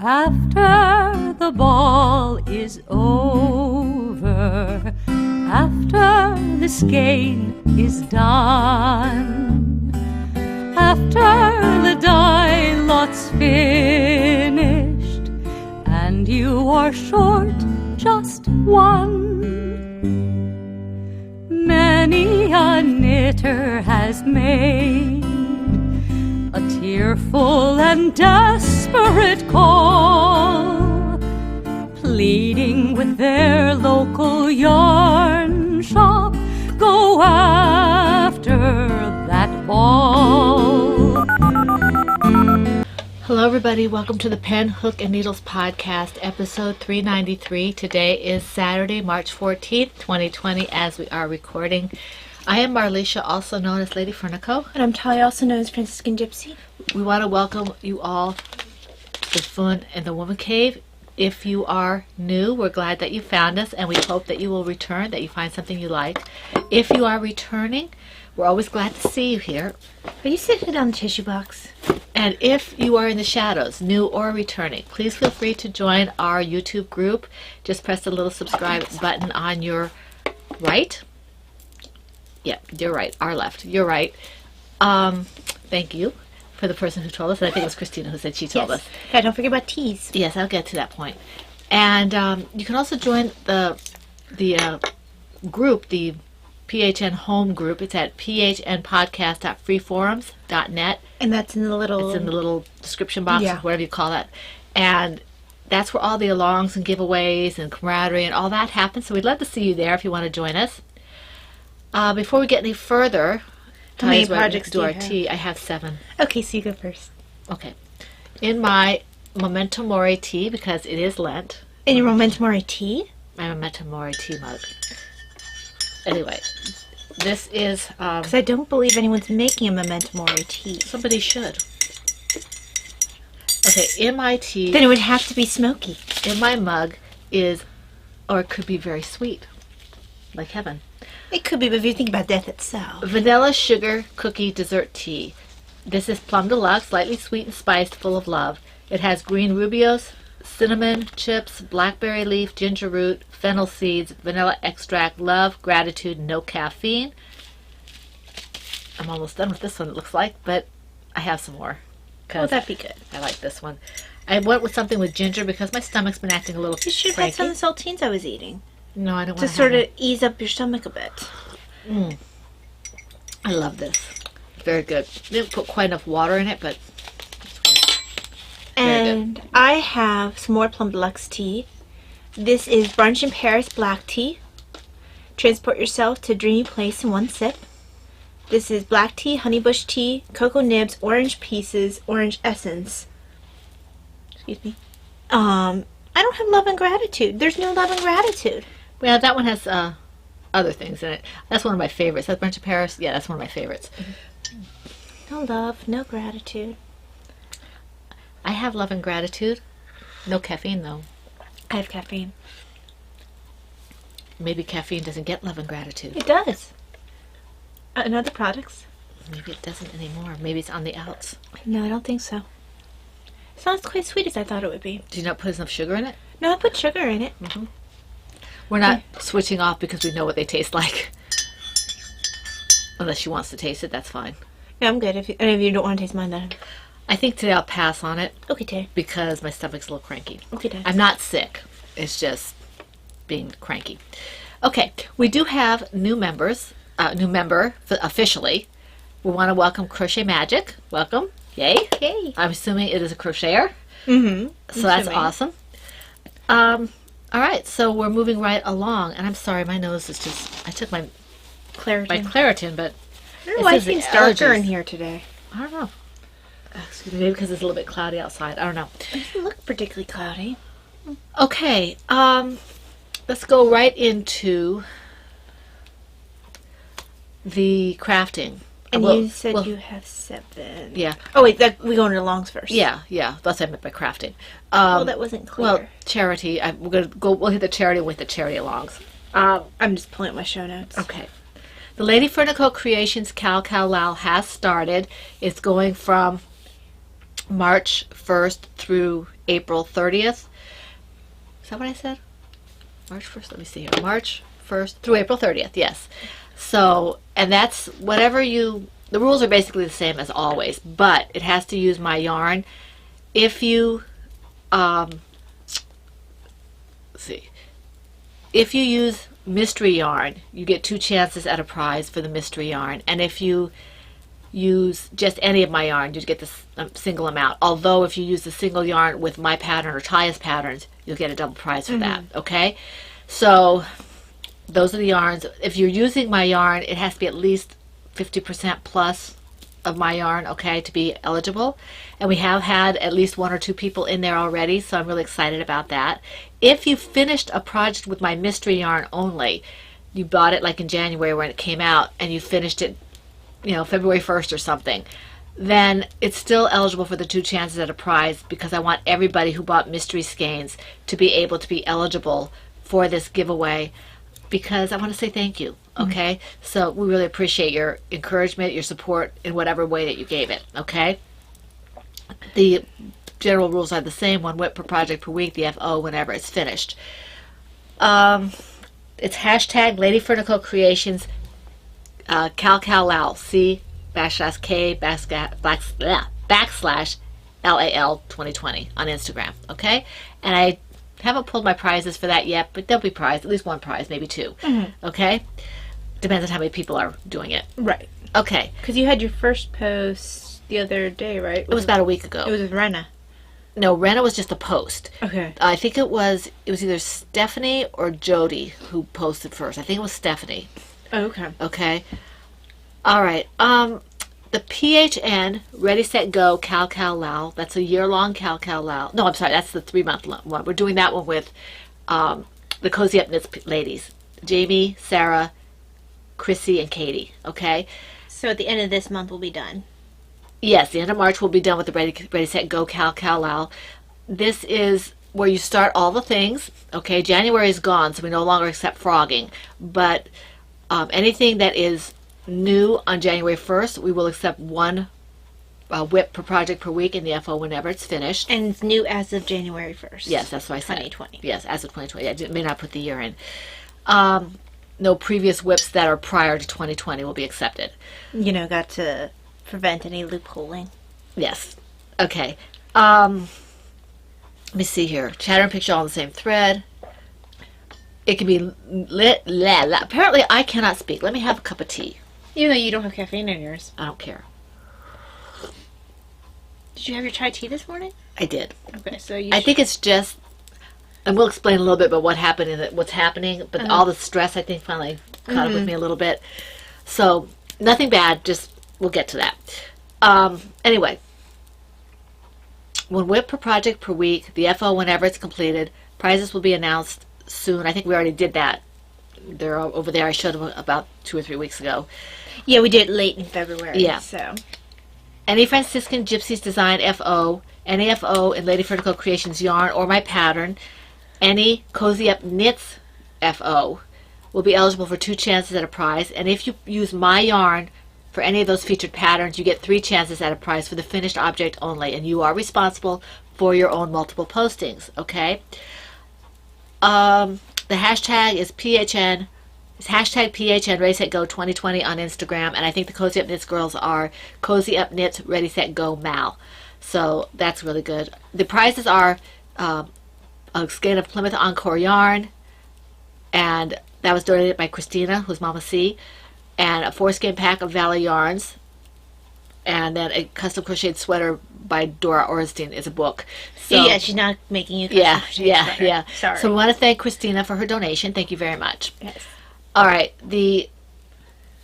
After the ball is over, after the skein is done, after the die lot's finished, and you are short just one, many a knitter has made a tearful and desperate call, pleading with their local yarn shop, go after that ball. Hello everybody, welcome to the Pen, Hook, and Needles podcast, episode 393. Today is Saturday, March 14th, 2020, as we are recording. I am Marlisha, also known as Lady Fernico. And I'm Talia, also known as Franciscan Gypsy. We want to welcome you all to the Fun and the Woman Cave. If you are new, we're glad that you found us, and we hope that you will return, that you find something you like. If you are returning, we're always glad to see you here. Are you sitting on the tissue box? And if you are in the shadows, new or returning, please feel free to join our YouTube group. Just press the little subscribe button on your right. Yeah, you're right. Our left. You're right. Thank you for the person who told us. And I think it was Christina who said she told us. Yeah, don't forget about teas. Yes, I'll get to that point. And you can also join the group, the PHN home group. It's at phnpodcast.freeforums.net. And that's in the little... It's in the little description box, Yeah. or whatever you call that. And that's where all the alongs and giveaways and camaraderie and all that happens. So we'd love to see you there if you want to join us. Before we get any further, How many Talia's ready projects to do do you our have? tea. I have 7. Okay, so you go first. Okay. In my Memento Mori tea, because it is Lent, And your Memento Mori tea? my Memento Mori tea mug. Anyway, this is, Because I don't believe anyone's making a Memento Mori tea. somebody should. Okay, in my tea, Then it would have to be smoky. in my mug is, or it could be very sweet, like heaven. It could be, but if you think about death itself. Vanilla sugar cookie dessert tea. This is Plum Deluxe, slightly sweet and spiced, full of love. It has green rubios, cinnamon chips, blackberry leaf, ginger root, fennel seeds, vanilla extract, love, gratitude, no caffeine. I'm almost done with this one, it looks like, but I have some more. Oh, 'Cause that'd be good. I like this one. I went with something with ginger because my stomach's been acting a little You should have had cranky. some of the saltines I was eating. No, I don't To want sort of ease up your stomach a bit. I love this. Very good. Didn't put quite enough water in it, but Very good. And I have some more Plum Deluxe tea. This is Brunch in Paris black tea. Transport yourself to a dreamy place in one sip. This is black tea, honeybush tea, cocoa nibs, orange pieces, orange essence. Excuse me. I don't have love and gratitude. There's no love and gratitude. well, that one has other things in it. That's one of my favorites. That Brunch in Paris, yeah, that's one of my favorites. No love, no gratitude. I have love and gratitude. No caffeine, though. I have caffeine. Maybe caffeine doesn't get love and gratitude. It does. And other products? Maybe it doesn't anymore. Maybe it's on the outs. No, I don't think so. It's not quite as sweet as I thought it would be. Do you not put enough sugar in it? No, I put sugar in it. We're not switching off because we know what they taste like. Unless she wants to taste it, that's fine. Yeah, I'm good. If you don't want to taste mine, then. I think today I'll pass on it Okay, Tay. because my stomach's a little cranky. Okay, Tay. I'm not sick. It's just being cranky. Okay, we do have new members, officially. We want to welcome Crochet Magic. Welcome. Yay. Yay. I'm assuming it is a crocheter. Mm-hmm. So that's awesome. All right, so we're moving right along. And I'm sorry, my nose is just... I took my Claritin. Claritin, but... I don't know why it it says seems the darker allergies. in here today. I don't know. Excuse me, maybe because it's a little bit cloudy outside. I don't know. It doesn't look particularly cloudy. Okay, let's go right into the crafting. And Well- you said well, you have 7. Yeah, Oh, wait, we go into the longs first. yeah. That's what I meant by crafting. Well, that wasn't clear. Well, charity. We're gonna go. We'll hit the charity with the charity alongs. I'm just pulling up my show notes. Okay. The Lady Furnicle Creations Cal Cal Lao has started. It's going from March 1st through April 30th. Is that what I said? March 1st, let me see here. March 1st through April 30th, yes. So, and that's whatever you, the rules are basically the same as always, but it has to use my yarn. If you, let's see, if you use mystery yarn, you get 2 chances at a prize for the mystery yarn. And if you use just any of my yarn, you get the single amount. Although if you use the single yarn with my pattern or Taya's patterns, you'll get a double prize for that, okay? So those are the yarns. If you're using my yarn, it has to be at least 50% plus of my yarn, okay, to be eligible. And we have had at least 1 or 2 people in there already, so I'm really excited about that. If you finished a project with my mystery yarn only, you bought it like in January when it came out, and you finished it, you know, February 1st or something, then it's still eligible for the 2 chances at a prize, because I want everybody who bought mystery skeins to be able to be eligible for this giveaway, because I want to say thank you, okay? So we really appreciate your encouragement, your support in whatever way that you gave it, okay? The general rules are the same: 1 WIP per project per week, the FO whenever it's finished. It's hashtag Lady Furnicle Creations Cal Cal Lao, C/K backslash LAL 2020 on Instagram, okay? And I haven't pulled my prizes for that yet, but there'll be prize, at least 1 prize, maybe 2, okay? Depends on how many people are doing it. Right. Okay. Because you had your first post the other day, right? It was about a week ago. It was with Rena. No, Rena was just a post. Okay. I think it was either Stephanie or Jody who posted first. I think it was Stephanie. Oh, okay. Okay. All right. The PHN Ready Set Go Cal Cal Lao. That's a year-long Cal Cal Lao. No, I'm sorry. That's the 3-month one. We're doing that one with the Cozy Up Knits ladies, Jamie, Sarah, Chrissy, and Katie. Okay. So at the end of this month, we'll be done. Yes, the end of March we'll be done with the Ready Set Go Cal Cal Lao. This is where you start all the things. Okay, January is gone, so we no longer accept frogging. But anything that is new on January 1st, we will accept 1 WIP per project per week in the FO whenever it's finished. And it's new as of January 1st. Yes, that's what I said. 2020. Yes, as of 2020. I may not put the year in. No previous WIPs that are prior to 2020 will be accepted. You know, got to prevent any loopholing. Yes. Okay. Let me see here. Chatter and picture all on the same thread. It can be lit. Apparently, I cannot speak. Let me have a cup of tea. Even though you don't have caffeine in yours. I don't care. Did you have your chai tea this morning? I did. Okay, so you. I think it's just, and we'll explain a little bit about what happened and what's happening. But all the stress, I think, finally caught up with me a little bit. So nothing bad. Just we'll get to that. Anyway, 1 WIP per project per week. The FO whenever it's completed. Prizes will be announced soon. I think we already did that. They're over there. I showed them about 2 or 3 weeks ago. Yeah, we did it late in February. Yeah. So. Any Franciscan Gypsies Design FO, any FO in Lady Furnicle Creations yarn or my pattern, any Cozy Up Knits FO will be eligible for 2 chances at a prize. And if you use my yarn for any of those featured patterns, you get 3 chances at a prize for the finished object only. And you are responsible for your own multiple postings, okay? The hashtag is PHN. It's hashtag PHN Ready Set Go 2020 on Instagram, and I think the Cozy Up Knits girls are Cozy Up Knits Ready Set Go Mal. So that's really good. The prizes are a skein of Plymouth Encore yarn, and that was donated by Christina, who's Mama C, and a 4-skein pack of Valley yarns, and then a custom crocheted sweater by Dora Ornstein is a book. So, yeah, she's not making you. Yeah. Sorry. So we want to thank Christina for her donation. Thank you very much. Yes. All right. The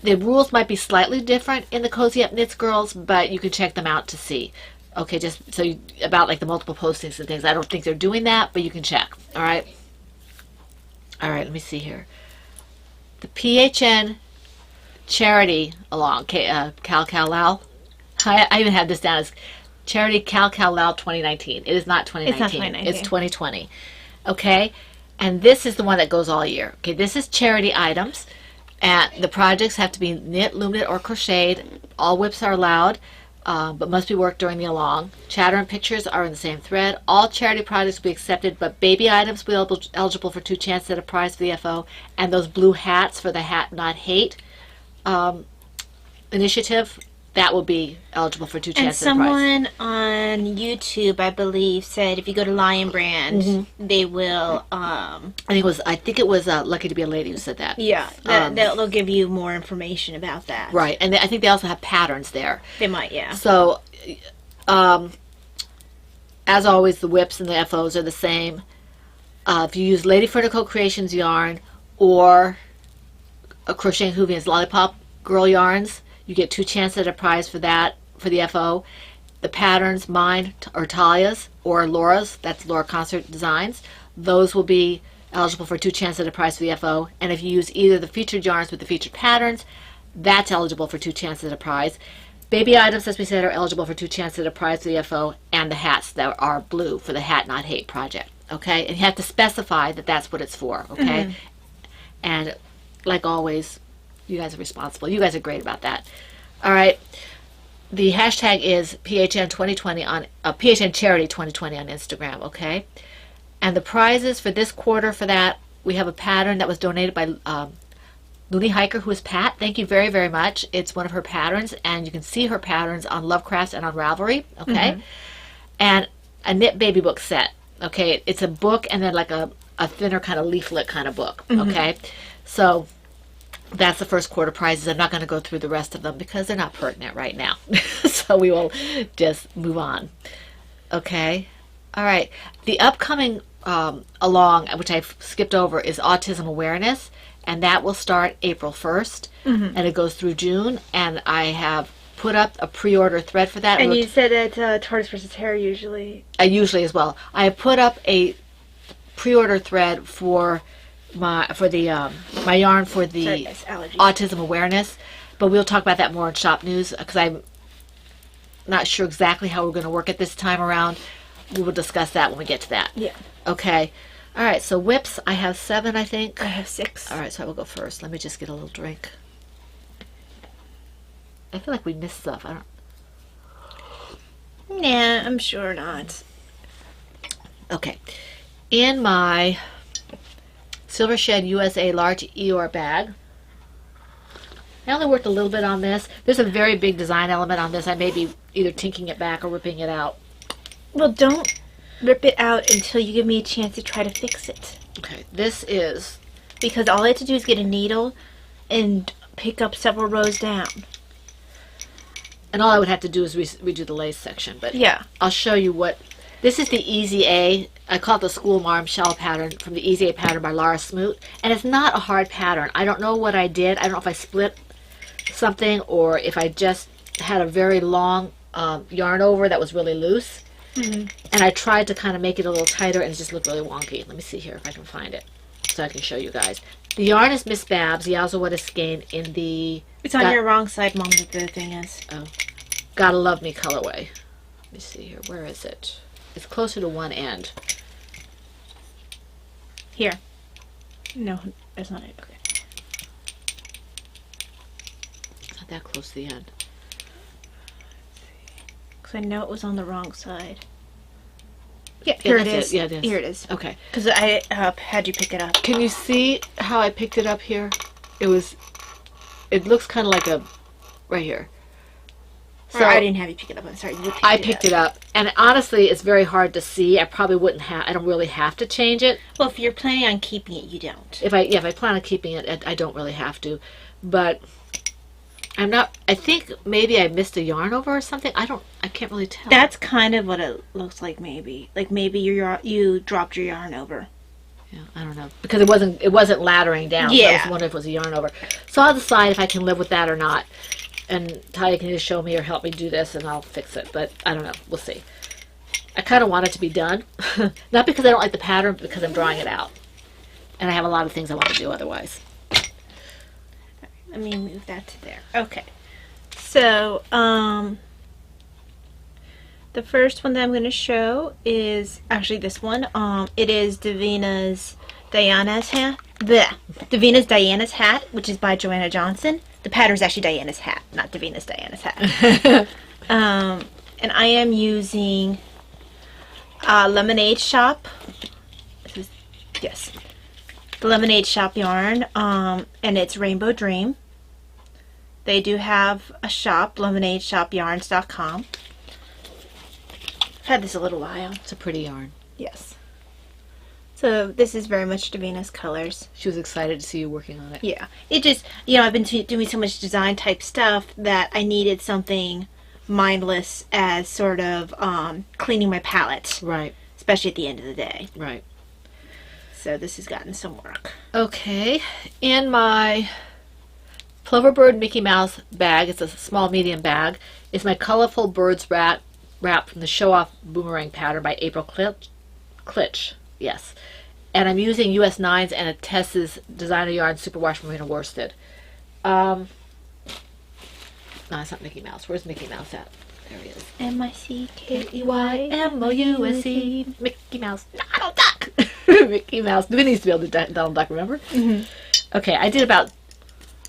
rules might be slightly different in the Cozy Up Knits girls, but you can check them out to see. Okay, just so about like the multiple postings and things. I don't think they're doing that, but you can check. All right. All right. Let me see here. The PHN charity along Cal Cal Lao. I even have this down as Charity Cal Cal Lao 2019. It is not 2019. It's not 2019. It's 2020. Okay? And this is the one that goes all year. Okay, this is charity items. And the projects have to be knit, loom knit, or crocheted. All whips are allowed, but must be worked during the along. Chatter and pictures are in the same thread. All charity projects will be accepted, but baby items will be eligible for 2 chances at a prize for the FO, and those blue hats for the Hat Not Hate initiative, that will be eligible for 2 And chances at a prize. someone on YouTube, I believe, said if you go to Lion Brand, they will, I think it was Lucky to Be a Lady who said that. they'll give you more information about that. Right, and I think they also have patterns there. They might, yeah. So, as always, the whips and the FOs are the same. If you use Lady Fernico Creations yarn or a Crocheting Hoovian's Lollipop Girl yarns, you get 2 chances at a prize for that, for the FO. The patterns, mine or Talia's or Laura's, that's Laura Concert Designs, those will be eligible for 2 chances at a prize for the FO. And if you use either the featured yarns with the featured patterns, that's eligible for 2 chances at a prize. Baby items, as we said, are eligible for 2 chances at a prize for the FO, and the hats that are blue for the Hat Not Hate project. Okay, and you have to specify that that's what it's for. Okay, and like always, you guys are responsible. You guys are great about that. All right. The hashtag is PHN 2020 on PHN Charity 2020 on Instagram. Okay, and the prizes for this quarter for that, we have a pattern that was donated by Looney Hiker, who is Pat. Thank you very, very much. It's one of her patterns, and you can see her patterns on Lovecrafts and on Ravelry. Okay, and a knit baby book set. Okay, it's a book and then like a thinner kind of leaflet kind of book. Okay, so that's the first quarter prizes. I'm not going to go through the rest of them because they're not pertinent right now. So we will just move on. Okay. All right. The upcoming along, which I've skipped over, is Autism Awareness, and that will start April 1st, and it goes through June. And I have put up a pre-order thread for that. And you said that Tortoise versus Hare usually... usually as well. I have put up a pre-order thread for my yarn for the Autism Awareness, but we'll talk about that more in shop news because I'm not sure exactly how we're going to work it this time around. We will discuss that when we get to that. Yeah. Okay. All right. So whips, I have 7, I think. I have 6. All right. So I will go first. Let me just get a little drink. I feel like we missed stuff. I don't. Nah, I'm sure not. Okay. In my Silver Shed USA large Eeyore bag, I only worked a little bit on this. There's a very big design element on this. I may be either tinking it back or ripping it out. Well, don't rip it out until you give me a chance to try to fix it. Okay, this is... Because all I have to do is get a needle and pick up several rows down. And all I would have to do is redo the lace section. But yeah, I'll show you what... This is the Easy A. I call it the School Marm Shell pattern from the Easy A pattern by Laura Smoot. And it's not a hard pattern. I don't know what I did. I don't know if I split something or if I just had a very long yarn over that was really loose. And I tried to kind of make it a little tighter and it just looked really wonky. Let me see here if I can find it so I can show you guys. The yarn is Miss Babs, Yazawada Skein in the... It's on your wrong side, Mom, that the thing is. Oh. Gotta Love Me colorway. Let me see here. Where is it? It's closer to one end. Here. No, that's not it. Okay. It's not that close to the end. Because I know it was on the wrong side. Yeah, here it is. Yeah, it is. Here it is. Okay. Because I had you pick it up. Can you see how I picked it up here? It looks kind of like a, right here. So I didn't have you pick it up. I'm sorry. I picked it up. And honestly, it's very hard to see. I probably wouldn't have, I don't really have to change it. Well, if you're planning on keeping it, you don't. If I plan on keeping it, I don't really have to. But I'm not, I think maybe I missed a yarn over or something. I can't really tell. That's kind of what it looks like maybe. Like maybe you dropped your yarn over. Yeah, I don't know. Because it wasn't laddering down. Yeah. So I was wondering if it was a yarn over. So I'll decide if I can live with that or not. And Talia can just show me or help me do this and I'll fix it. But I don't know. We'll see. I kind of want it to be done. Not because I don't like the pattern, but because I'm drawing it out. And I have a lot of things I want to do otherwise. Let me move that to there. Okay. So, the first one that I'm going to show is actually this one. It is Diana's Davina's Diana's hat, which is by Joanna Johnson. The pattern is actually Diana's hat, not Davina's Diana's hat. And I am using Lemonade Shop. Yes, the Lemonade Shop yarn, and it's Rainbow Dream. They do have a shop, lemonadeshopyarns.com. I've had this a little while. It's a pretty yarn. Yes. So this is very much Davina's colors. She was excited to see you working on it. Yeah. It just, I've been doing so much design type stuff that I needed something mindless as sort of cleaning my palette. Right. Especially at the end of the day. Right. So this has gotten some work. Okay. In my Ploverbird Mickey Mouse bag, it's a small medium bag, is my Colorful Birds wrap from the Show Off Boomerang pattern by April Klitsch. Yes. And I'm using US 9s and a Tess's Designer Yarn Superwash Merino Worsted. No, it's not Mickey Mouse. Where's Mickey Mouse at? There he is. MICKEYMOUSE. Mickey Mouse. Donald Duck! Mickey Mouse. Vinny needs to be able to do Donald Duck, remember? Mm-hmm. Okay, I did about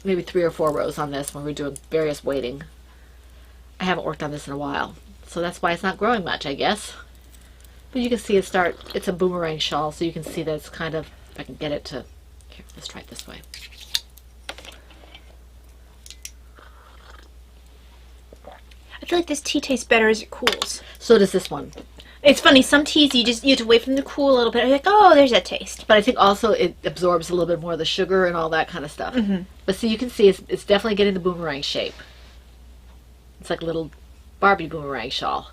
maybe 3 or 4 rows on this when we were doing various weighting. I haven't worked on this in a while, so that's why it's not growing much, I guess. But you can see it's a boomerang shawl, so you can see that it's kind of, if I can get it to, here, let's try it this way. I feel like this tea tastes better as it cools. So does this one. It's funny, some teas you have to wait for them to cool a little bit. You're like, oh, there's that taste. But I think also it absorbs a little bit more of the sugar and all that kind of stuff. Mm-hmm. But see, you can see it's definitely getting the boomerang shape. It's like a little Barbie boomerang shawl.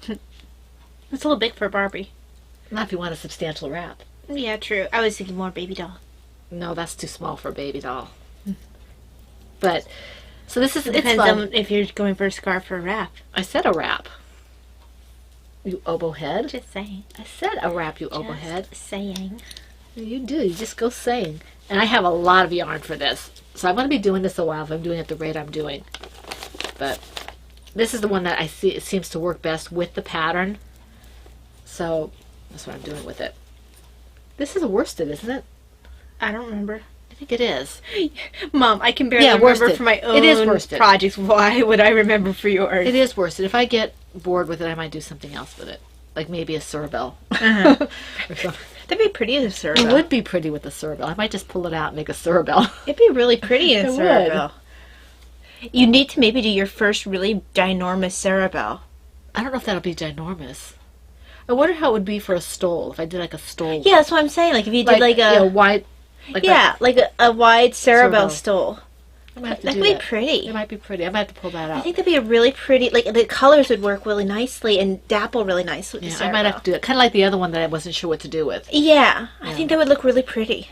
It's a little big for a Barbie. Not if you want a substantial wrap. Yeah, true. I was thinking more baby doll. No, that's too small for a baby doll. But, so this is, It it's depends fun. on if you're going for a scarf or a wrap. I said a wrap. You oboe head. Just saying. I said a wrap, you oboe head. Just saying. You do. You just go saying. And I have a lot of yarn for this. So I'm going to be doing this a while if I'm doing it the rate I'm doing. But this is the one that I see it seems to work best with the pattern. So that's what I'm doing with it. This is a worsted, isn't it? I don't remember. I think it is. Mom, I can barely Yeah, remember worsted. for my own It is worsted. projects. Why would I remember for yours? It is worsted. If I get bored with it, I might do something else with it. Like maybe a Cerebel. Uh-huh. Or something. That'd be pretty as a Cerebel. It would be pretty with a Cerebel. I might just pull it out and make a Cerebel. It'd be really pretty in a It would. Cerebel. You need to maybe do your first really ginormous Cerebel. I don't know if that'll be ginormous. I wonder how it would be for a stole, if I did like a stole. Yeah, that's what I'm saying. Like if you did like a... you know, wide. Like like a wide Cerebel Cerebel. stole. I might have to That do could be that. pretty. It might be pretty. I might have to pull that out. I think that'd be a really pretty... Like the colors would work really nicely and dapple really nicely with the I Cerebel. might have to do it. Kind of like the other one that I wasn't sure what to do with. Yeah, I think that would look really pretty.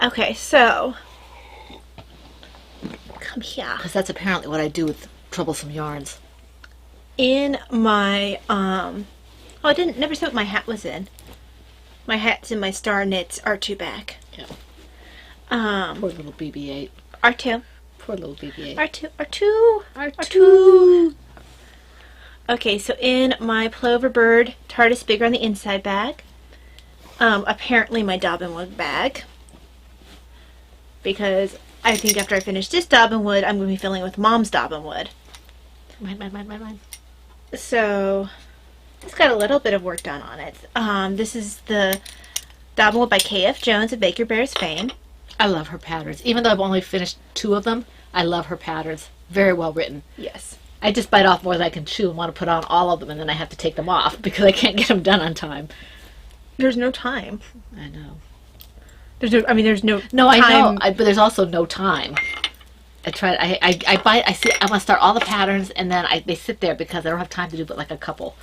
Okay, so... Come here. Because that's apparently what I do with troublesome yarns. In my, Oh, I never said what my hat was in. My hat's in my Star Knits R2 bag. Yeah. Um, Poor little BB-8. R2. Poor little BB-8. R2. Okay, so in my Ploverbird TARDIS Bigger on the Inside bag. Apparently my Dobbin Wood bag. Because I think after I finish this Dobbin Wood, I'm going to be filling with Mom's Dobbin Wood. Mine. So, it's got a little bit of work done on it. This is the Dobbin Wood by K.F. Jones of Baker Bears fame. I love her patterns. Even though I've only finished 2 of them, I love her patterns. Very well written. Yes. I just bite off more than I can chew and want to put on all of them, and then I have to take them off because I can't get them done on time. There's no time. I know. There's no No, time. I know. But there's also no time. I try. I bite. I see. I want to start all the patterns, and then they sit there because I don't have time to do but like a couple.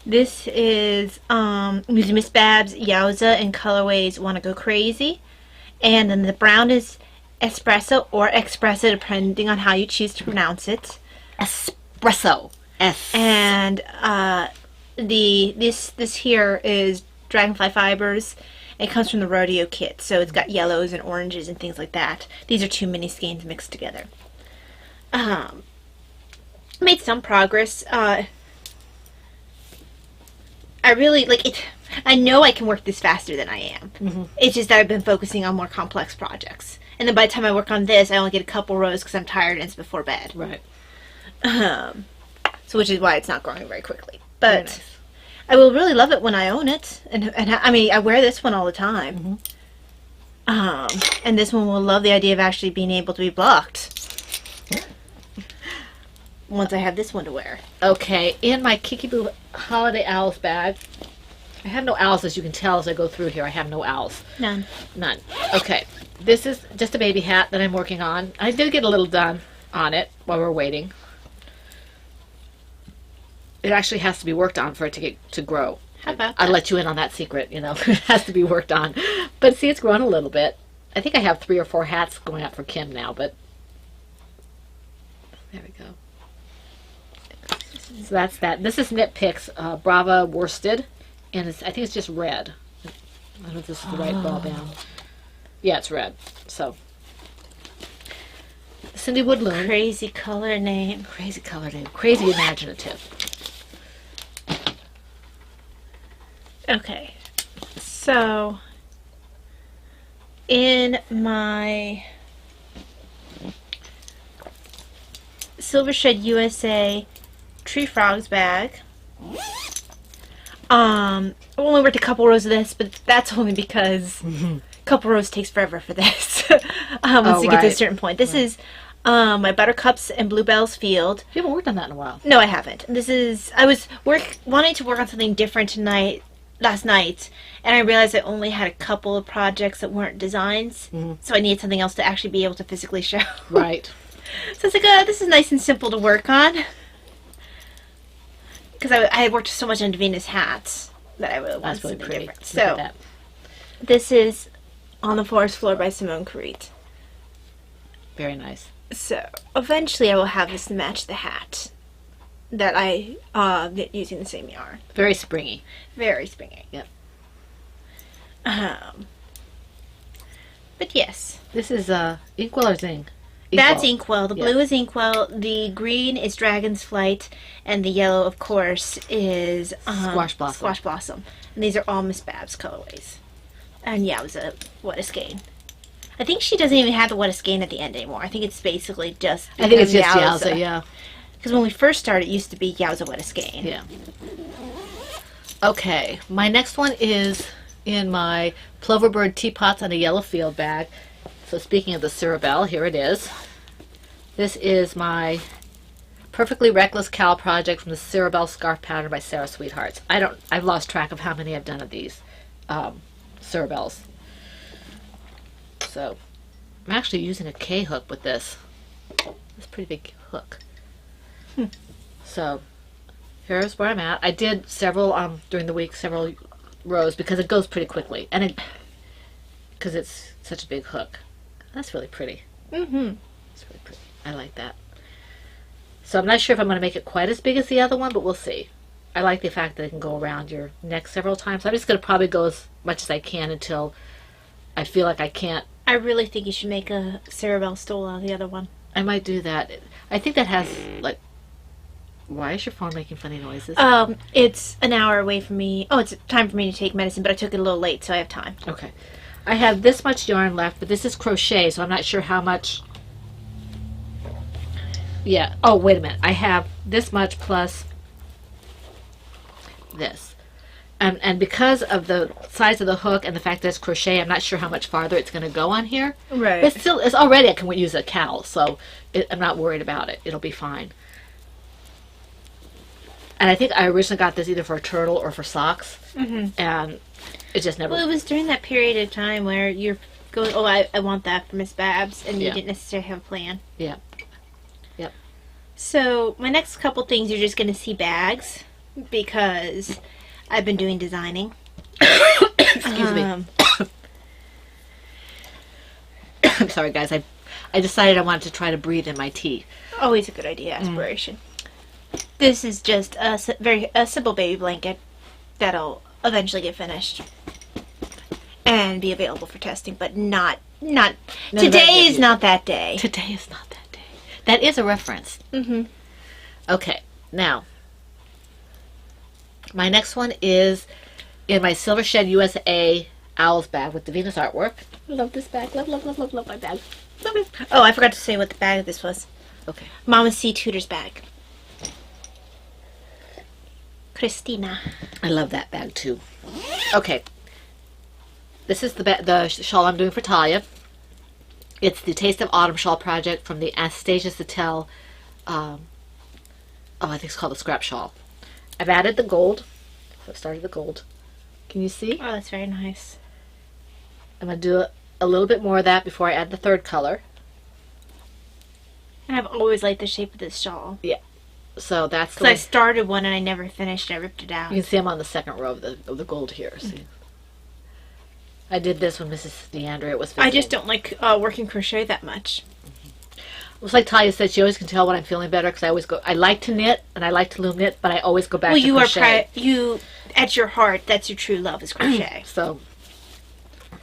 This is using Miss Babs, Yowza, and colorways Wanna Go Crazy. And then the brown is espresso or espresso, depending on how you choose to pronounce it. Espresso. And this here is Dragonfly Fibers. It comes from the Rodeo kit, so it's got yellows and oranges and things like that. These are 2 mini skeins mixed together. Made some progress. I really like it. I know I can work this faster than I am. Mm-hmm. It's just that I've been focusing on more complex projects. And then by the time I work on this, I only get a couple rows because I'm tired and it's before bed. Right. So which is why it's not growing very quickly. Very But nice. I will really love it when I own it. And I mean, I wear this one all the time. And this one will love the idea of actually being able to be blocked. Once I have this one to wear. Okay, in my Kikiboo Holiday Owls bag, I have no owls, as you can tell as I go through here. I have no owls. None. None. Okay, this is just a baby hat that I'm working on. I did get a little done on it while we're waiting. It actually has to be worked on for it to grow. How about I'll that? let you in on that secret, you know. It has to be worked on. But see, it's grown a little bit. I think I have 3 or 4 hats going out for Kim now, but there we go. So that's that. This is Knit Picks Brava worsted, and I think it's just red. I don't know if this is the right ball band. Yeah, it's red. So Cindy Woodloom. Crazy color name. Crazy color name. Crazy imaginative. Okay. So in my Silver Shed USA Tree Frogs bag, I only worked a couple rows of this, but that's only because a couple rows takes forever for this. Once you get to a right. certain point. This is my Buttercups and Bluebells field. You haven't worked on that in a while. No, I haven't. This is I was wanting to work on something different last night, and I realized I only had a couple of projects that weren't designs, so I needed something else to actually be able to physically show. Right. So it's like, this is nice and simple to work on. Because I had worked so much on Davina's hats that I really wanted That's really something pretty. different. Look at So that. this is On the Forest Floor by Simone Carite. Very nice. So eventually I will have this to match the hat that I knit using the same yarn. Very springy. Very springy. Yep. But yes. This is Inkwell or Zing? That's Inkwell. The Yeah. blue is Inkwell. The green is Dragon's Flight. And the yellow, of course, is Squash Blossom. Squash Blossom. And these are all Miss Babs colorways. And yeah, it was a What a Skein. I think she doesn't even have the What a Skein at the end anymore. I think it's basically just... I think it's just Yowza, yeah. Because when we first started, it used to be Yowza What a Skein. Yeah. Okay, my next one is in my Ploverbird Teapots on a Yellow Field bag. So speaking of the Cerebelle, here it is. This is my Perfectly Reckless Cowl project from the Cerebelle Scarf Pattern by Sarah Sweethearts. I've lost track of how many I've done of these Cerebelles. So I'm actually using a K hook with this. It's a pretty big hook. So here's where I'm at. I did several during the week, several rows because it goes pretty quickly, and because it's such a big hook. That's really pretty. Mm-hmm. It's really pretty. I like that. So I'm not sure if I'm going to make it quite as big as the other one, but we'll see. I like the fact that it can go around your neck several times. I'm just going to probably go as much as I can until I feel like I can't. I really think you should make a Cerebelle stole out of the other one. I might do that. I think that has, like... Why is your phone making funny noises? It's an hour away from me. Oh, it's time for me to take medicine, but I took it a little late, so I have time. Okay. I have this much yarn left, but this is crochet, so I'm not sure how much... Yeah. Oh, wait a minute. I have this much plus this. And because of the size of the hook and the fact that it's crochet, I'm not sure how much farther it's going to go on here. Right. But still, it's already I can use a cowl, so I'm not worried about it. It'll be fine. And I think I originally got this either for a turtle or for socks. And it just never... Well, it was during that period of time where you're going, oh, I want that for Miss Babs, and you Yeah. didn't necessarily have a plan. Yeah. Yep. So, my next couple things, you're just going to see bags, because I've been doing designing. Excuse me. I'm sorry, guys. I decided I wanted to try to breathe in my tea. Always a good idea, aspiration. This is just a simple baby blanket that'll eventually get finished and be available for testing, but not today is not that day. Today is not that day. That is a reference. Mm-hmm. Okay, now my next one is in my Silver Shed USA Owls bag with the Venus artwork. I love this bag. Love, love, love, love, love my bag. Love it. Oh, I forgot to say what the bag of this was. Okay. Mama C. Tudor's bag. Christina. I love that bag too. Okay. This is the shawl I'm doing for Talia. It's the Taste of Autumn shawl project from the Anastasia Sattel. I think it's called the Scrap Shawl. I've added the gold. So I started the gold. Can you see? Oh, that's very nice. I'm going to do a little bit more of that before I add the third color. And I've always liked the shape of this shawl. Yeah. So that's the Because I one. started one and I never finished. I ripped it out. You can see I'm on the second row of the gold here. See? I did this when Mrs. DeAndrea was visiting. I just don't like working crochet that much. It's like Talia said, she always can tell when I'm feeling better because I always go. I like to knit and I like to loom knit, but I always go back Well, to you crochet. you at your heart, that's your true love is crochet. So,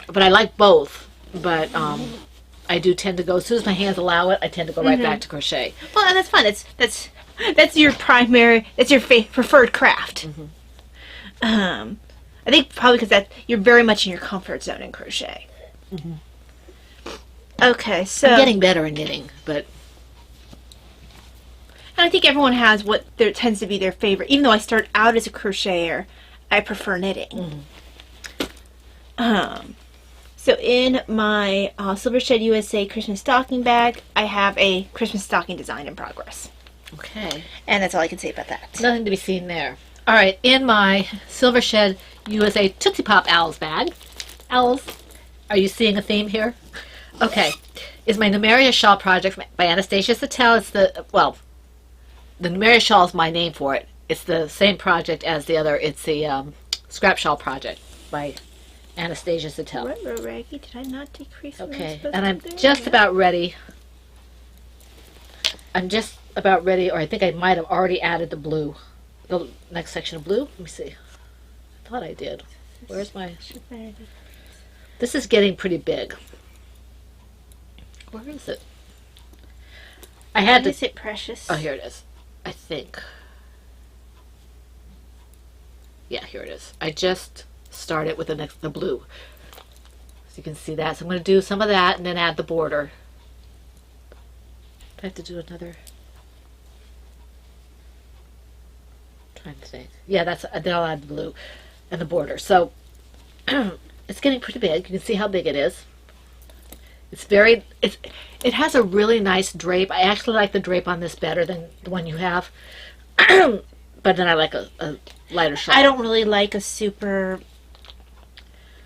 but I like both. But I do tend to go as soon as my hands allow it. I tend to go right back to crochet. Well, and that's fun. That's your primary. That's your preferred craft. I think probably because you're very much in your comfort zone in crochet. Okay, so I'm getting better at knitting, but and I think everyone has what there tends to be their favorite. Even though I start out as a crocheter, I prefer knitting. So in my Silver Shed USA Christmas stocking bag, I have a Christmas stocking design in progress. okay. And that's all I can say about that. Nothing to be seen there. All right, in my Silver Shed USA Tootsie Pop Owls bag. Owls, are you seeing a theme here? Okay, is my Numeria Shawl project by Anastasia Sattel. It's the Numeria Shawl is my name for it. It's the same project as the other. It's the Scrap Shawl project by Anastasia Sattel. Retro Raggy, did I not decrease? what I was Okay, supposed and to I'm do? just about ready. I'm just about ready, or I think I might have already added the blue. The next section of blue. Let me see. I thought I did. Where's my... This is getting pretty big. Where is it? I had to... Is it precious? Oh, here it is. I think. Yeah, here it is. I just started with the blue. So you can see that. So I'm going to do some of that and then add the border. I have to do another... Trying to think. Yeah, then I'll add the blue and the border. So it's getting pretty big. You can see how big it is. It has a really nice drape. I actually like the drape on this better than the one you have. But then I like a lighter shawl. I don't really like a super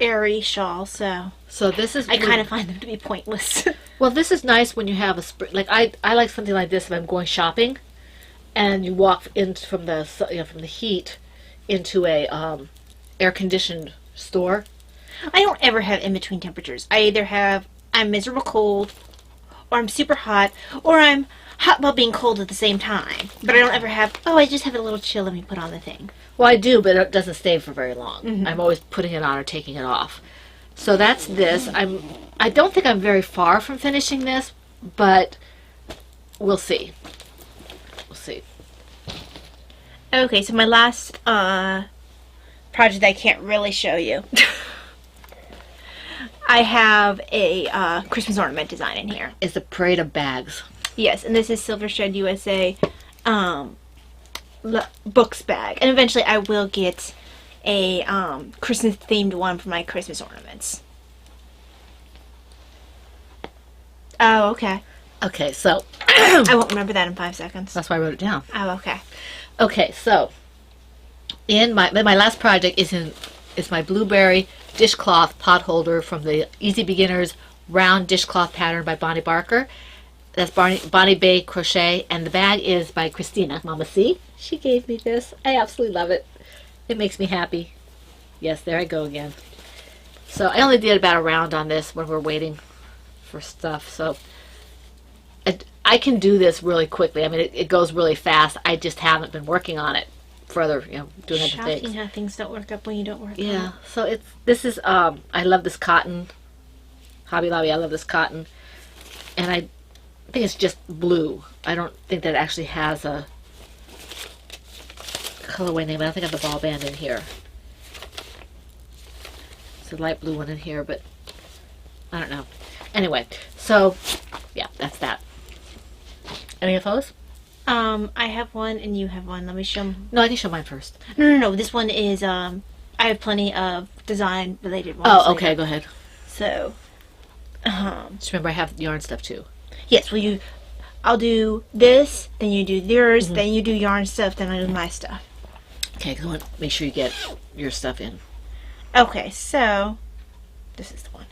airy shawl, so This is I kind of find them to be pointless. well. This is nice when you have a spring. Like I like something like this if I'm going shopping, and you walk in from the from the heat into a air conditioned store. I don't ever have in between temperatures. I either have I'm miserable cold, or I'm super hot, or I'm hot while being cold at the same time. But I don't ever have, I just have a little chill, let me put on the thing. Well, I do, but it doesn't stay for very long. I'm always putting it on or taking it off. So that's this. I don't think I'm very far from finishing this, but we'll see. We'll see. Okay, so my last project I can't really show you. I have a Christmas ornament design in here. It's a parade of bags. Yes, and this is Silver Shed USA books bag. And eventually I will get a Christmas themed one for my Christmas ornaments. Oh, okay. Okay, so I won't remember that in 5 seconds. that's why I wrote it down. Oh, okay. Okay, so in my last project is my blueberry dishcloth pot holder from the Easy Beginners round dishcloth pattern by Bonnie Barker. That's Bonnie Bay Crochet, and the bag is by Christina, Mama C. She gave me this. I absolutely love it. It makes me happy. Yes, there I go again. So I only did about a round on this when we're waiting for stuff. So I can do this really quickly. I mean, it goes really fast. I just haven't been working on it further, doing other Shocking things. how things don't work up when you don't work on Yeah, it. so this is, I love this cotton. Hobby Lobby, I love this cotton. And I think it's just blue. I don't think that it actually has a colorway name. I don't think I have the ball band in here. It's a light blue one in here, but I don't know. Anyway, so yeah, that's that. Any of those? I have one and you have one. Let me show 'em. No, I can show mine first. No. This one is, I have plenty of design related ones. Oh, okay, later. go ahead. So, Just remember I have yarn stuff too. yes, well, I'll do this, then you do yours, then you do yarn stuff, then I do my stuff. Okay, go on. Make sure you get your stuff in. Okay, so this is the one.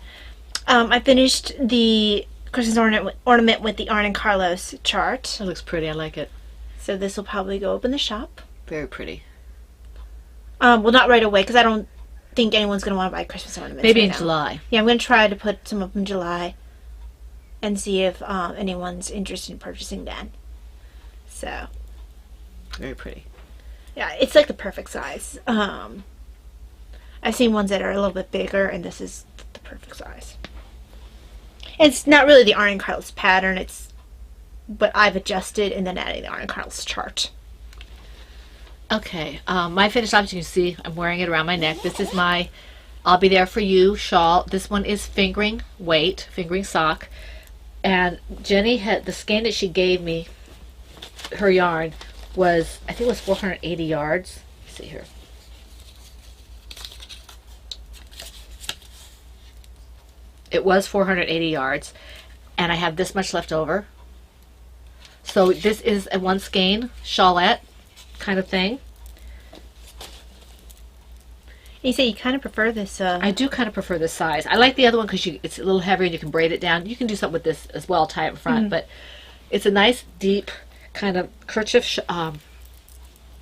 I finished the Christmas ornament with the Arne & Carlos chart. That looks pretty. I like it. So this will probably go up in the shop. Very pretty. Well, not right away because I don't think anyone's going to want to buy Christmas ornaments. Maybe right in now. July. Yeah, I'm going to try to put some up in July and see if anyone's interested in purchasing then. So, Very pretty. yeah, it's like the perfect size. I've seen ones that are a little bit bigger, and this is the perfect size. It's not really the Arne & Carlos pattern, but I've adjusted and then adding the Arne & Carlos chart. Okay, my finished object, you can see I'm wearing it around my neck. This is my I'll Be There For You shawl. This one is fingering weight, fingering sock. And Jenny had, the skein that she gave me, her yarn, was, I think it was 480 yards. Let's see here. It was 480 yards. And I have this much left over. So this is a one skein shawlette kind of thing. You say you kind of prefer this. I do kind of prefer this size. I like the other one because it's a little heavier and you can braid it down. You can do something with this as well, tie it in front, but it's a nice deep kind of kerchief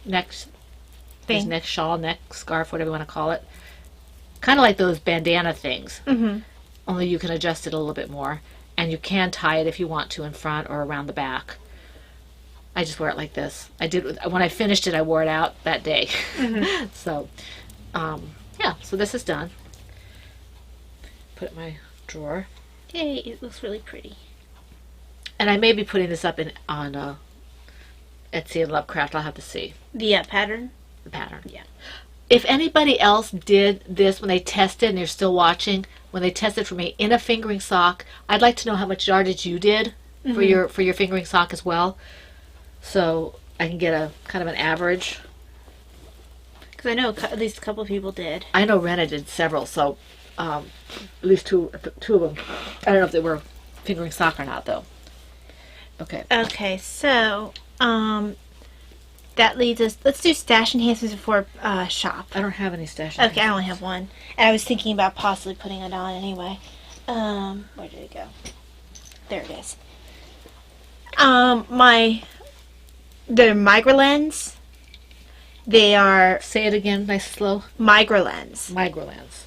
neck Thing. neck shawl, neck scarf, whatever you want to call it. Kind of like those bandana things. Only you can adjust it a little bit more, and you can tie it if you want to in front or around the back. I just wear it like this. I did when I finished it. I wore it out that day. So. Yeah, so this is done. Put it in my drawer. Yay, it looks really pretty. And I may be putting this up on Etsy and Lovecraft. I'll have to see The pattern? the pattern. Yeah. If anybody else did this when they tested, and you're still watching, when they tested for me in a fingering sock, I'd like to know how much yardage you did for your fingering sock as well, so I can get a kind of an average. Because I know at least a couple of people did. I know Rena did several, so at least two of them. I don't know if they were fingering sock or not, though. Okay. Okay, so that leads us. Let's do stash enhancements before shop. I don't have any stash. Okay, I only have one, and I was thinking about possibly putting it on anyway. Where did it go? There it is. The Migralens. They are Say it again, nice slow. Migralens. Migralens.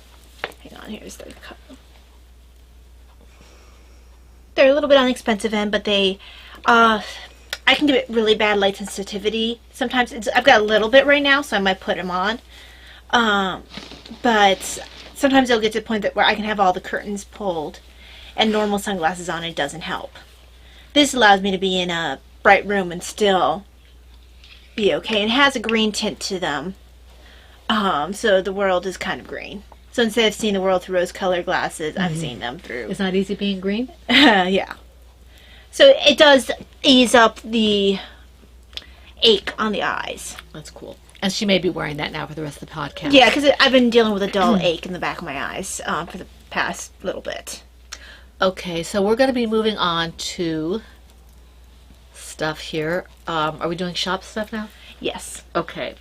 Hang on, here's the couple. They're a little bit on the expensive end, but they, I can give it really bad light sensitivity. Sometimes I've got a little bit right now, so I might put them on. But sometimes it'll get to the point where I can have all the curtains pulled and normal sunglasses on, and it doesn't help. This allows me to be in a bright room and still be okay. It has a green tint to them. So the world is kind of green. So instead of seeing the world through rose-colored glasses, I'm seeing them through. It's not easy being green. Yeah. So it does ease up the ache on the eyes. That's cool. And she may be wearing that now for the rest of the podcast. Yeah, because I've been dealing with a dull ache in the back of my eyes for the past little bit. Okay, so we're going to be moving on to stuff here. Are we doing shop stuff now? Yes. Okay.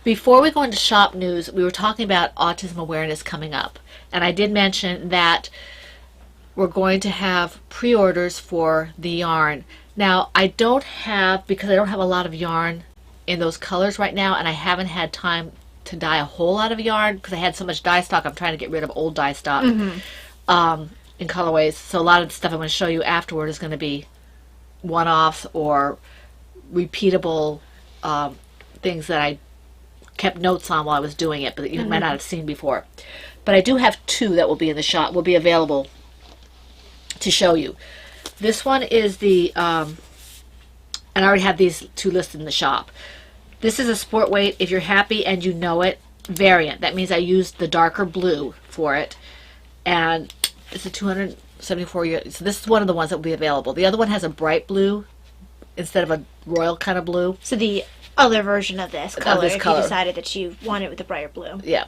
Before we go into shop news, we were talking about autism awareness coming up. And I did mention that we're going to have pre-orders for the yarn. Now, I don't have, because I don't have a lot of yarn in those colors right now, and I haven't had time to dye a whole lot of yarn because I had so much dye stock. I'm trying to get rid of old dye stock in colorways. So a lot of the stuff I'm going to show you afterward is going to be one-offs or repeatable things that I kept notes on while I was doing it, but that you might not have seen before. But I do have two that will be in the shop, will be available to show you. This one is the, and I already have these two listed in the shop. This is a sport weight. If you're happy and you know it, variant. That means I used the darker blue for it. And it's a 274 year. So this is one of the ones that will be available. The other one has a bright blue instead of a royal kind of blue. So the other version of this color, this if color. you decided that you wanted it with the brighter blue. Yeah.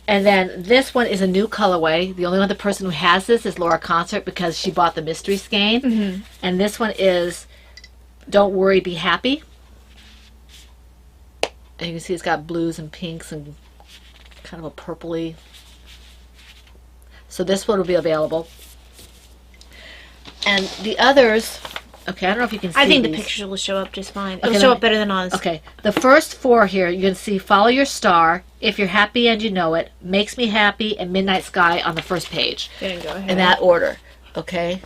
And then this one is a new colorway. The only other person who has this is Laura Concert because she bought the mystery skein. Mm-hmm. And this one is Don't Worry, Be Happy. And you can see it's got blues and pinks and kind of a purpley. So this one will be available. And the others, okay, I don't know if you can see I think the these. pictures will show up just fine. Okay, It'll show let up better than on. Okay, the first four here, you can see Follow Your Star, If You're Happy and You Know It, Makes Me Happy, and Midnight Sky on the first page. Then go ahead. In that order, okay?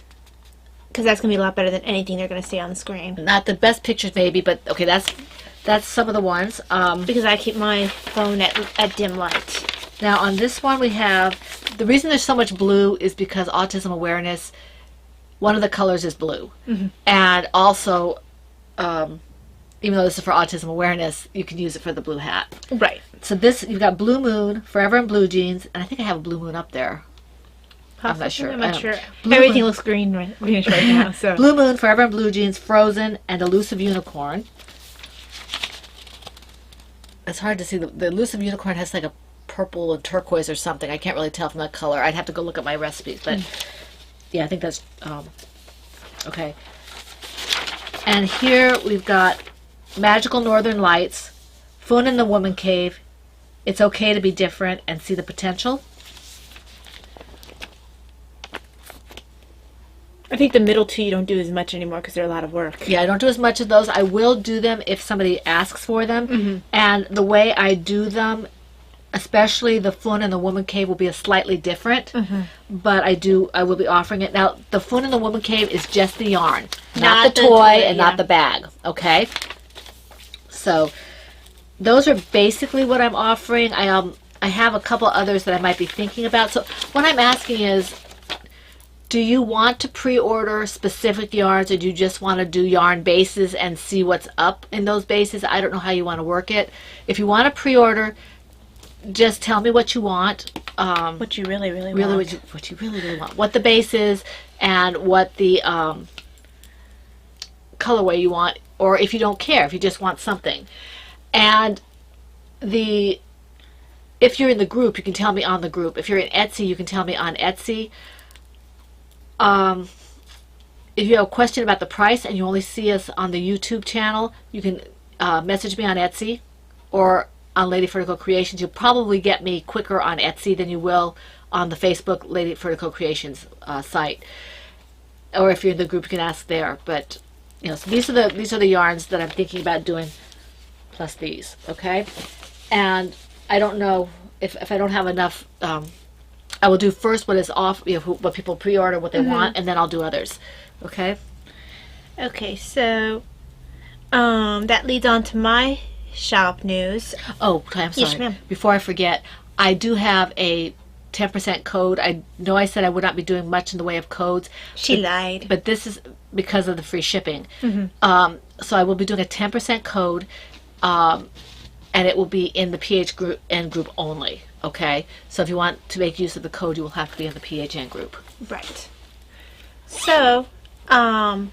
Because that's going to be a lot better than anything they're going to see on the screen. Not the best pictures maybe, but okay, that's some of the ones. Because I keep my phone at dim light. Now on this one we have, the reason there's so much blue is because autism awareness, one of the colors is blue. Mm-hmm. And also, even though this is for autism awareness, you can use it for the blue hat. Right. So this, you've got Blue Moon, Forever in Blue Jeans, and I think I have a Blue Moon up there. I'm not sure. I'm I not don't- sure. Blue Everything Moon- looks greenish right now. So Blue Moon, Forever in Blue Jeans, Frozen, and Elusive Unicorn. It's hard to see. The Elusive Unicorn has like a purple and turquoise or something. I can't really tell from that color. I'd have to go look at my recipes. But yeah, I think that's okay. And here we've got Magical Northern Lights, Foon in the Woman Cave, It's Okay to Be Different and See the Potential. I think the middle two you don't do as much anymore because they're a lot of work. Yeah, I don't do as much of those. I will do them if somebody asks for them. And the way I do them, especially the Foon and the Woman Cave, will be a slightly different. But I will be offering it. Now, the Foon and the Woman Cave is just the yarn, not the toy and not the bag. Okay? So, those are basically what I'm offering. I have a couple others that I might be thinking about. So, what I'm asking is, do you want to pre-order specific yarns, or do you just want to do yarn bases and see what's up in those bases? I don't know how you want to work it. If you want to pre-order, just tell me what you want. What you really want. What you really want. What the base is and what the colorway you want, or if you don't care, if you just want something. And if you're in the group, you can tell me on the group. If you're in Etsy, you can tell me on Etsy. If you have a question about the price and you only see us on the YouTube channel, you can message me on Etsy or on Lady Vertical Creations. You'll probably get me quicker on Etsy than you will on the Facebook Lady Vertical Creations site. Or if you're in the group, you can ask there. But so these are the yarns that I'm thinking about doing, plus these. Okay, and I don't know if I don't have enough. I will do first what is off, what people pre-order, what they want, and then I'll do others. Okay? Okay, so that leads on to my shop news. Oh, I'm sorry. Yes, ma'am. Before I forget, I do have a 10% code. I know I said I would not be doing much in the way of codes. She lied. But this is because of the free shipping. So I will be doing a 10% code, and it will be in the PHN group only. Okay, so if you want to make use of the code, you will have to be in the PHN group. Right. So, I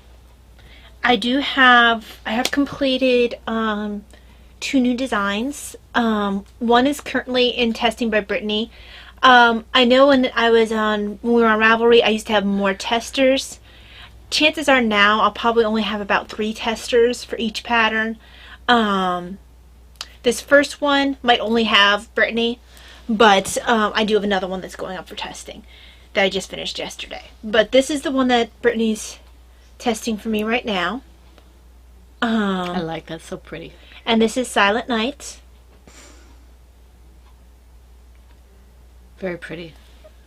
have completed 2 new designs. One is currently in testing by Brittany. I know when we were on Ravelry, I used to have more testers. Chances are now I'll probably only have about 3 testers for each pattern. This first one might only have Brittany. But I do have another one that's going up for testing that I just finished yesterday. But this is the one that Brittany's testing for me right now. I like that. So pretty. And this is Silent Night. Very pretty.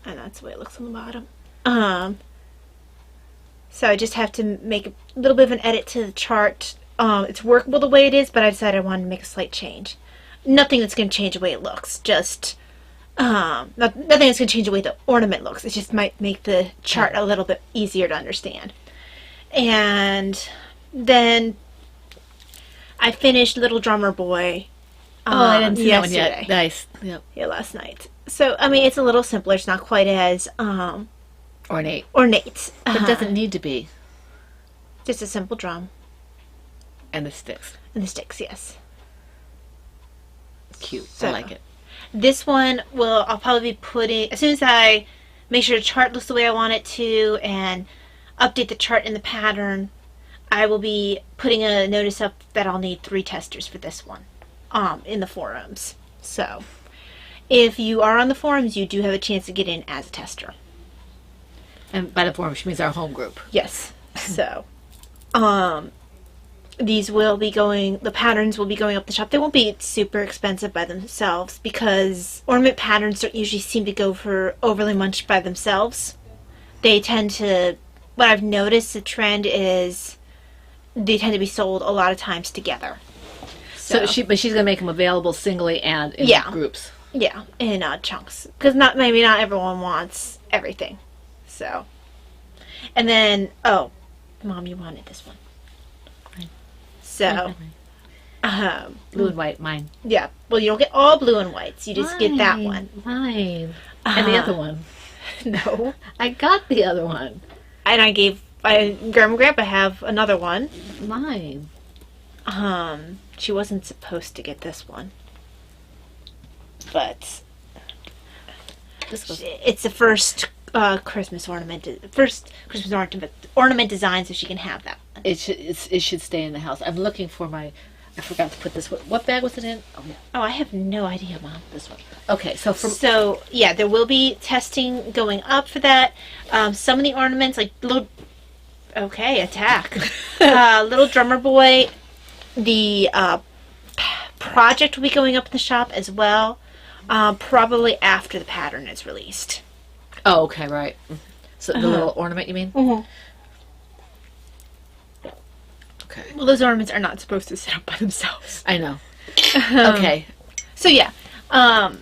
And that's the way it looks on the bottom. So I just have to make a little bit of an edit to the chart. It's workable the way it is, but I decided I wanted to make a slight change. Nothing that's going to change the way it looks. Just nothing that's going to change the way the ornament looks. It just might make the chart a little bit easier to understand. And then I finished Little Drummer Boy I didn't see that one yesterday. yet. Nice. Yep. Yeah, last night. So, I mean, it's a little simpler. It's not quite as Ornate. ornate. But it doesn't need to be. Just a simple drum. And the sticks. And the sticks, yes. Cute. So- I like it. This one I'll probably be putting, as soon as I make sure the chart looks the way I want it to and update the chart in the pattern, I will be putting a notice up that I'll need 3 testers for this one in the forums. So if you are on the forums, you do have a chance to get in as a tester. And by the form, she means our home group. Yes. So these will be the patterns will be going up the shop. They won't be super expensive by themselves because ornament patterns don't usually seem to go for overly much by themselves. They tend to, what I've noticed, the trend is they tend to be sold a lot of times together. But she's gonna make them available singly and in Yeah. groups. Yeah, in chunks. Because maybe not everyone wants everything. So. And then, Mom, you wanted this one. So, Blue and white, mine. yeah. Well, you don't get all blue and whites. You just get that one. Mine. And the other one. No. I got the other one. And Grandma and Grandpa have another one. Mine. She wasn't supposed to get this one. But This was it's the first Christmas ornament design, so she can have that one. it should stay in the house. I'm looking for I forgot to put this. What bag was it in? Oh yeah, Oh, I have no idea, Mom. this one. Okay, So yeah, there will be testing going up for that. Some of the ornaments, like attack. Little Drummer Boy, the project will be going up in the shop as well. Probably after the pattern is released. Oh, okay, right. So the little ornament, you mean? Mm-hmm. Okay. Well, those ornaments are not supposed to sit up by themselves. I know. Okay. So yeah, I'm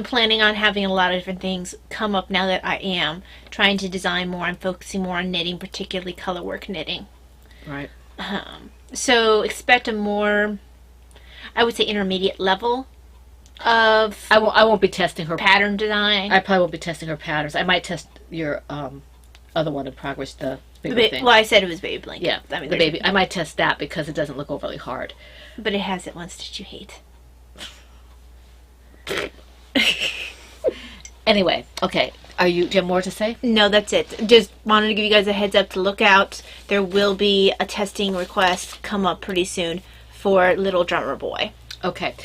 planning on having a lot of different things come up now that I am trying to design more. I'm focusing more on knitting, particularly colorwork knitting. Right. So expect a more, I would say, intermediate level of I won't be testing her. pattern design. I probably won't be testing her patterns. I might test your other one in progress, the bigger thing. Well, I said it was baby blanket. Yeah, I mean, the baby. I might test that because it doesn't look overly hard. But it has it once that you hate. Anyway, okay. Do you have more to say? No, that's it. Just wanted to give you guys a heads up to look out. There will be a testing request come up pretty soon for Little Drummer Boy. Okay.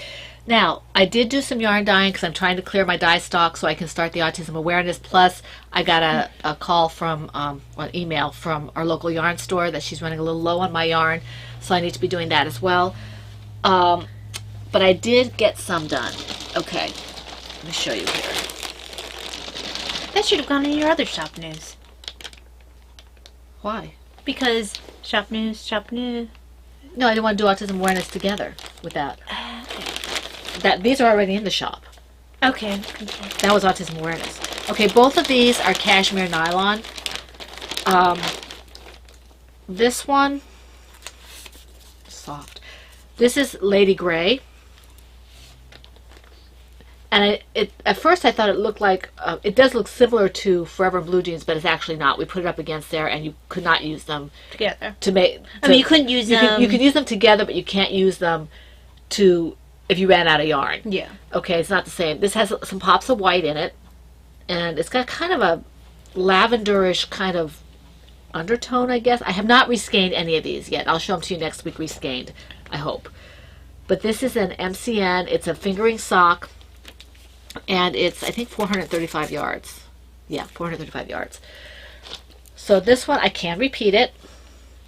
Now, I did do some yarn dyeing because I'm trying to clear my dye stock so I can start the autism awareness. Plus, I got a call from, an email from our local yarn store that she's running a little low on my yarn. So I need to be doing that as well. But I did get some done. Okay. Let me show you here. That should have gone in your other shop news. Why? Because shop news. No, I didn't want to do autism awareness together with that. These are already in the shop. Okay. That was autism awareness. Okay, both of these are cashmere nylon. This one, soft. This is Lady Grey. And at first I thought it looked like, it does look similar to Forever Blue Jeans, but it's actually not. We put it up against there and you could not use them Together. to make... I mean, you couldn't use them. You could use them together, but you can't use them if you ran out of yarn. Yeah. Okay, it's not the same. This has some pops of white in it, and it's got kind of a lavenderish kind of undertone, I guess. I have not reskeined any of these yet. I'll show them to you next week reskeined, I hope. But this is an MCN. It's a fingering sock, and it's, I think, 435 yards. Yeah, 435 yards. So this one, I can repeat it,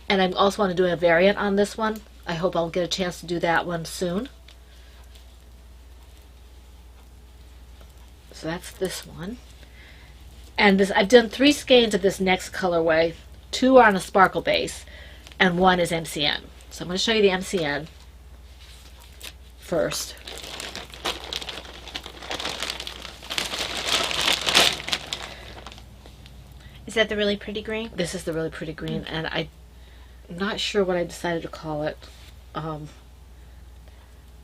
and I also want to do a variant on this one. I hope I'll get a chance to do that one soon. So that's this one. And this, I've done 3 skeins of this next colorway. 2 are on a sparkle base, and 1 is MCN. So I'm going to show you the MCN first. Is that the really pretty green? This is the really pretty green, and I'm not sure what I decided to call it.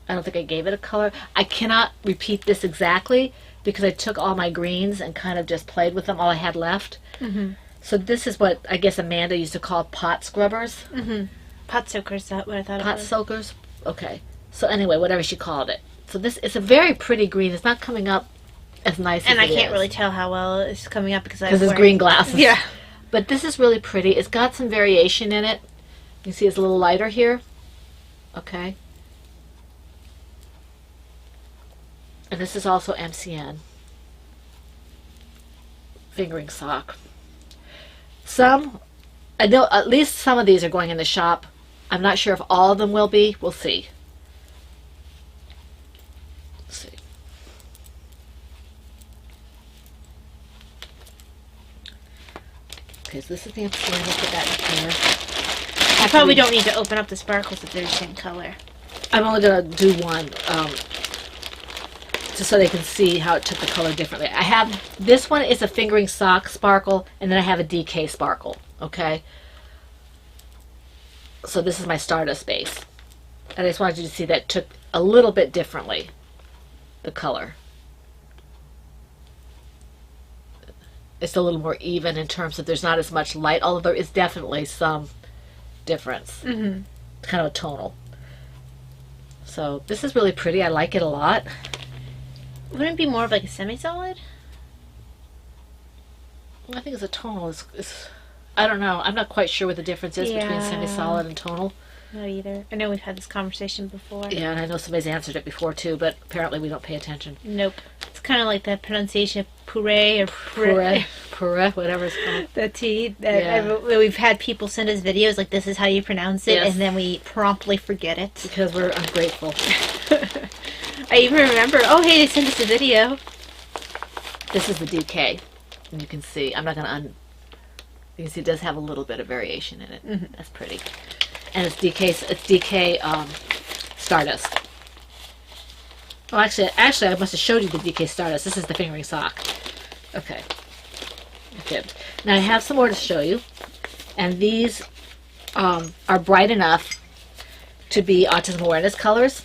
I don't think I gave it a color. I cannot repeat this exactly because I took all my greens and kind of just played with them, all I had left. Mm-hmm. So this is what I guess Amanda used to call pot scrubbers. Mm-hmm. Pot soakers, that's what I thought Pot it was. soakers? Okay. So anyway, whatever she called it. So this is a very pretty green. It's not coming up as nice as And I it can't is. really tell how well it's coming up because Because it's green glasses. Yeah. But this is really pretty. It's got some variation in it. You see it's a little lighter here. Okay. And this is also MCN. Fingering sock. I know at least some of these are going in the shop. I'm not sure if all of them will be. We'll see. Let's see. Okay, so this is the MCN. Let's put that in here. I probably don't need to open up the sparkles if they're the same color. I'm only going to do one, just so they can see how it took the color differently. I have, this one is a fingering sock sparkle, and then I have a DK sparkle, okay? So this is my Stardust base. And I just wanted you to see that it took a little bit differently, the color. It's a little more even in terms of there's not as much light, although there is definitely some difference. Mm-hmm. Kind of a tonal. So this is really pretty. I like it a lot. Wouldn't it be more of like a semi-solid? I think it's a tonal. It's I don't know. I'm not quite sure what the difference is between Yeah. semi-solid and tonal. Not either. I know we've had this conversation before. Yeah, and I know somebody's answered it before too, but apparently we don't pay attention. Nope. It's kind of like the pronunciation of puree or Puree, whatever it's called. The T. That Yeah. we've had people send us videos like this is how you pronounce it, Yes. and then we promptly forget it. Because we're ungrateful. I even remember, oh hey, they sent us a video. This is the DK. And you can see, I'm not going to you can see it does have a little bit of variation in it. Mhm. That's pretty. And it's DK Stardust. Oh, actually, I must have showed you the DK Stardust. This is the fingering sock. Okay. Good. Now I have some more to show you. And these are bright enough to be autism awareness colors.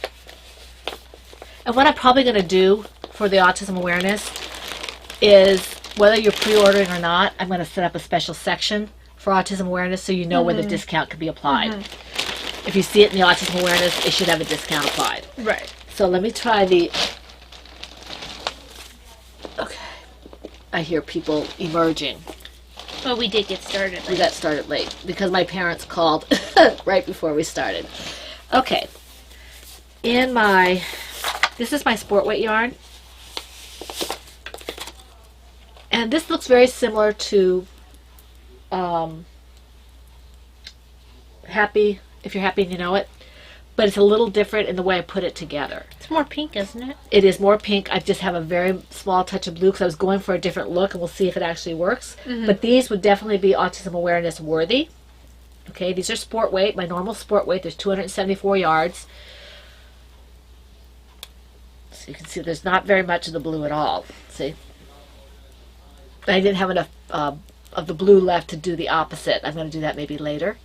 And what I'm probably going to do for the autism awareness is, whether you're pre-ordering or not, I'm going to set up a special section for autism awareness so you know where the discount can be applied. If you see it in the autism awareness, it should have a discount applied. Right. So let me try the... Okay. I hear people emerging. Well, we did get started. We got started late because my parents called right before we started. Okay. This is my sport weight yarn. And this looks very similar to Happy, If You're Happy and You Know It. But it's a little different in the way I put it together. It's more pink, isn't it? It is more pink. I just have a very small touch of blue because I was going for a different look, and we'll see if it actually works. But these would definitely be autism awareness worthy. Okay, these are sport weight, my normal sport weight. There's 274 yards. So you can see there's not very much of the blue at all. See? I didn't have enough of the blue left to do the opposite. I'm going to do that maybe later.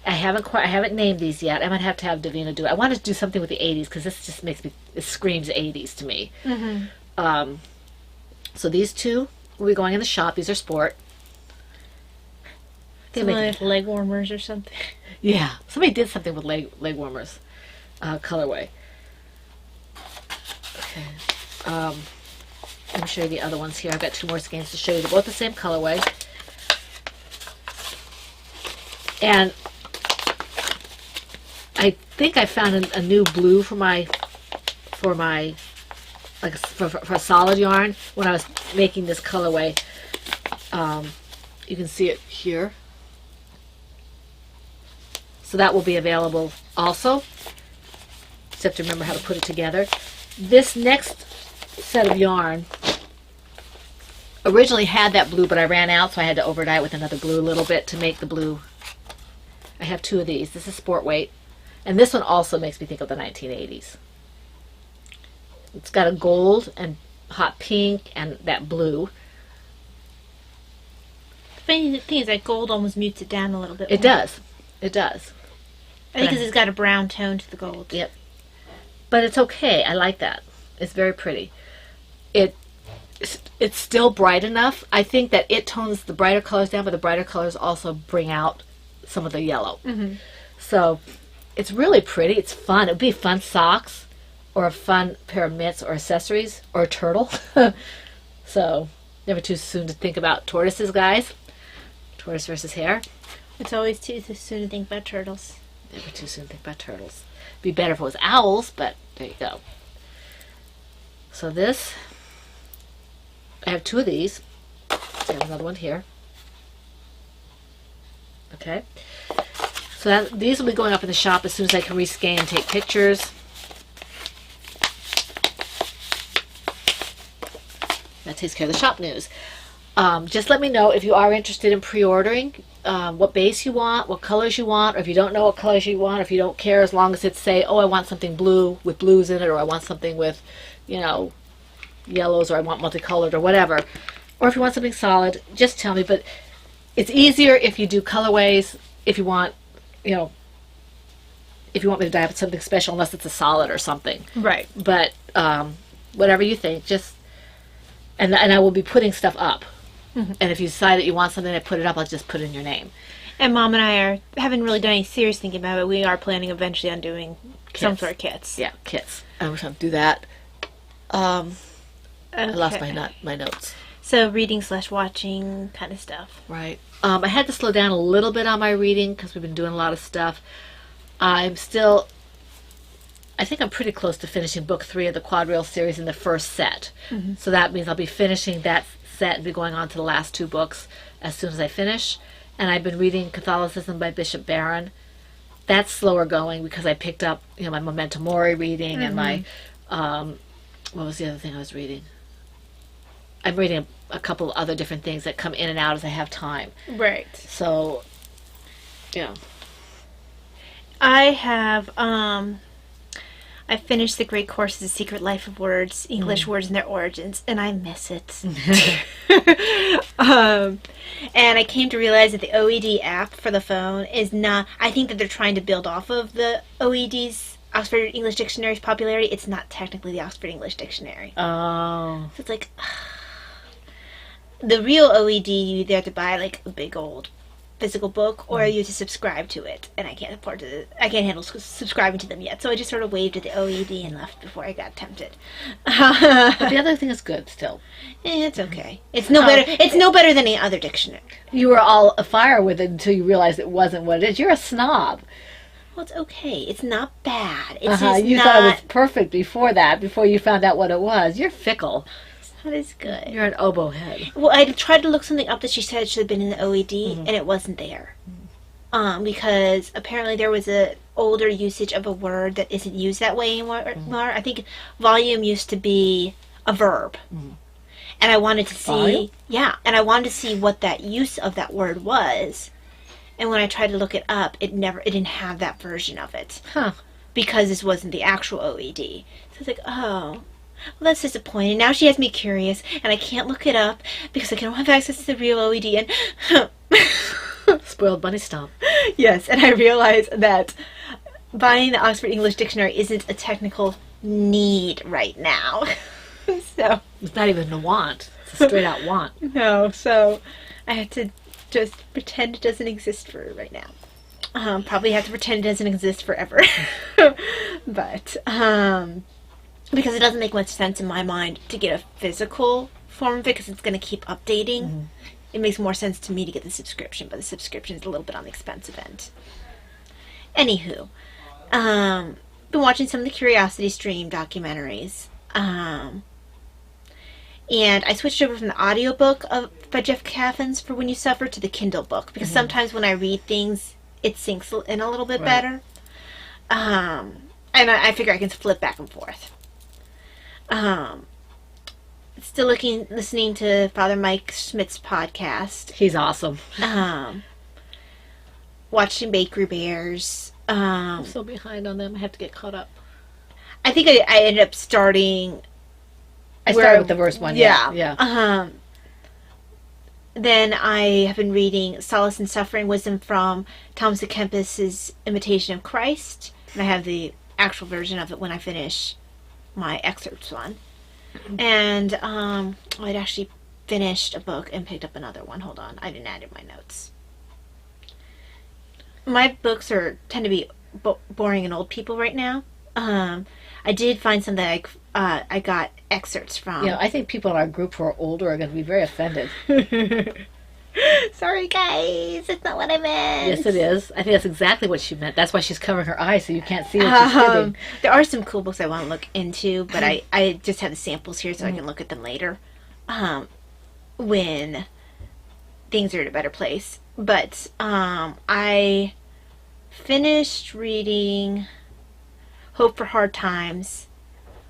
I haven't named these yet. I might have to have Davina do it. I want to do something with the 80s because this just it screams 80s to me. So these two will be going in the shop. These are sport. Some like leg warmers or something. Yeah, somebody did something with leg warmers colorway. Okay. Let me show you the other ones here. I've got two more skeins to show you. They're both the same colorway. And I think I found a new blue for a solid yarn when I was making this colorway. You can see it here. So that will be available also. Just have to remember how to put it together. This next set of yarn originally had that blue, but I ran out, so I had to over dye it with another blue a little bit to make the blue. I have two of these. This is sport weight, and this one also makes me think of the 1980s. It's got a gold and hot pink and that blue. The funny thing is that gold almost mutes it down a little bit. It does. It does. I think because it's got a brown tone to the gold. Yep. But it's okay. I like that. It's very pretty. It's still bright enough. I think that it tones the brighter colors down, but the brighter colors also bring out some of the yellow. Mm-hmm. So it's really pretty. It's fun. It would be fun socks or a fun pair of mitts or accessories or a turtle. So never too soon to think about tortoises, guys. Tortoise versus hare. It's always too soon to think about turtles. Never too soon to think about turtles. Be better if it was owls, but there you go. So this, I have 2 of these. I have another one here. Okay. So these will be going up in the shop as soon as I can rescan and take pictures. That takes care of the shop news. Just let me know if you are interested in pre-ordering, what base you want, what colors you want, or if you don't know what colors you want, or if you don't care, as long as it's say, oh, I want something blue with blues in it, or I want something with, you know, yellows, or I want multicolored, or whatever. Or if you want something solid, just tell me. But it's easier if you do colorways, if you want, you know, if you want me to dye up something special, unless it's a solid or something. Right. But whatever you think, just, and I will be putting stuff up. Mm-hmm. And if you decide that you want something to put it up, I'll just put in your name. And Mom and I haven't really done any serious thinking about it. We are planning eventually on doing some sort of kits. Yeah, kits. I'm going to do that. I lost Okay. my notes. So reading/watching kind of stuff. Right. I had to slow down a little bit on my reading because we've been doing a lot of stuff. I think I'm pretty close to finishing book 3 of the Quadrille series in the first set. Mm-hmm. So that means I'll be finishing that set and be going on to the last 2 books as soon as I finish. And I've been reading Catholicism by Bishop Barron. That's slower going because I picked up, you know, my Memento Mori reading and my, what was the other thing I was reading? I'm reading a couple of other different things that come in and out as I have time. Right. So, yeah. I have I finished The Great Course, The Secret Life of Words, English Words and Their Origins, and I miss it. And I came to realize that the OED app for the phone is not, I think that they're trying to build off of the OED's, Oxford English Dictionary's popularity. It's not technically the Oxford English Dictionary. Oh. So it's like, the real OED, you either have to buy like a big old physical book, or you have to subscribe to it, and I can't handle subscribing to them yet, so I just sort of waved at the OED and left before I got tempted. But the other thing is good still. It's okay. It's no better. It's no better than any other dictionary. You were all afire with it until you realized it wasn't what it is. You're a snob. Well, it's okay. It's not bad. It's just You not. thought it was perfect before that, before you found out what it was. You're fickle. It's not as good. You're an oboe head. Well, I tried to look something up that she said should have been in the OED, and it wasn't there. Because apparently there was a older usage of a word that isn't used that way anymore. I think volume used to be a verb. And I wanted to see, Volume? yeah, and I wanted to see what that use of that word was. And when I tried to look it up, it didn't have that version of it. Huh. Because this wasn't the actual OED. So it's like, oh, well, that's disappointing. Now she has me curious, and I can't look it up because I don't have access to the real OED. And Spoiled bunny stomp. yes, and I realize that buying the Oxford English Dictionary isn't a technical need right now. So It's not even a want. It's a straight out want. no, so I have to just pretend it doesn't exist for right now. Probably have to pretend it doesn't exist forever. But because it doesn't make much sense in my mind to get a physical form of it because it's going to keep updating. It makes more sense to me to get the subscription, but the subscription is a little bit on the expensive end. Anywho, been watching some of the Curiosity Stream documentaries. And I switched over from the audiobook by Jeff Caffins for When You Suffer to the Kindle book because sometimes when I read things, it sinks in a little bit better. And I figure I can flip back and forth. Still listening to Father Mike Schmidt's podcast. He's awesome. Watching Bakery Bears. I'm so behind on them. I have to get caught up. I think I ended up starting. I started with the first one. Yeah. Then I have been reading Solace in Suffering, Wisdom from Thomas à Kempis's Imitation of Christ. And I have the actual version of it when I finish my excerpts one. And I'd actually finished a book and picked up another one. Hold on, I didn't add in my notes. My books tend to be boring and old people right now. I did find some that I got excerpts from. I think people in our group who are older are going to be very offended. Sorry, guys. It's not what I meant. Yes, it is. I think that's exactly what she meant. That's why she's covering her eyes so you can't see what she's doing. There are some cool books I want to look into, but I just have the samples here so I can look at them later when things are in a better place. But I finished reading Hope for Hard Times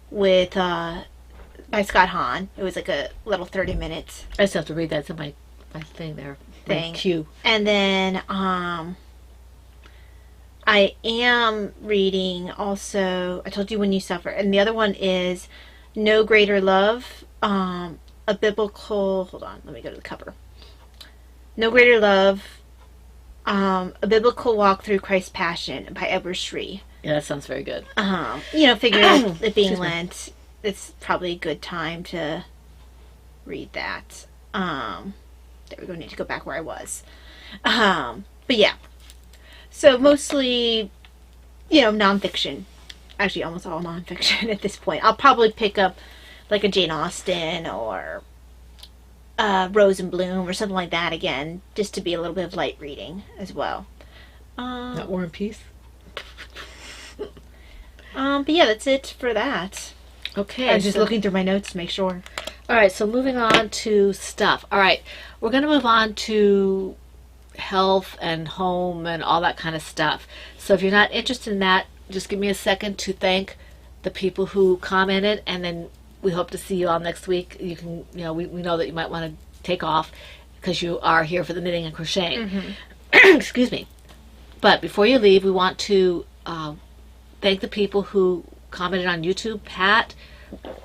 with by Scott Hahn. It was like a little 30 minutes. I just have to read that. It's in my thing there. My queue. And then I am reading also, I Told You When You Suffer. And the other one is No Greater Love, a biblical, hold on, let me go to the cover. No Greater Love, a biblical walk through Christ's Passion by Edward Shree. Yeah, that sounds very good. Figuring it being Lent, it's probably a good time to read that. There we go, need to go back where I was. But yeah. So mostly, nonfiction. Actually, almost all nonfiction at this point. I'll probably pick up like a Jane Austen or Rose and Bloom or something like that again, just to be a little bit of light reading as well. Not War and Peace? But yeah, that's it for that. Okay. I was just looking through my notes to make sure. All right, so moving on to stuff. All right, we're going to move on to health and home and all that kind of stuff. So if you're not interested in that, just give me a second to thank the people who commented, and then we hope to see you all next week. You can, we know that you might want to take off because you are here for the knitting and crocheting. Mm-hmm. Excuse me. But before you leave, we want to thank the people who commented on YouTube: Pat,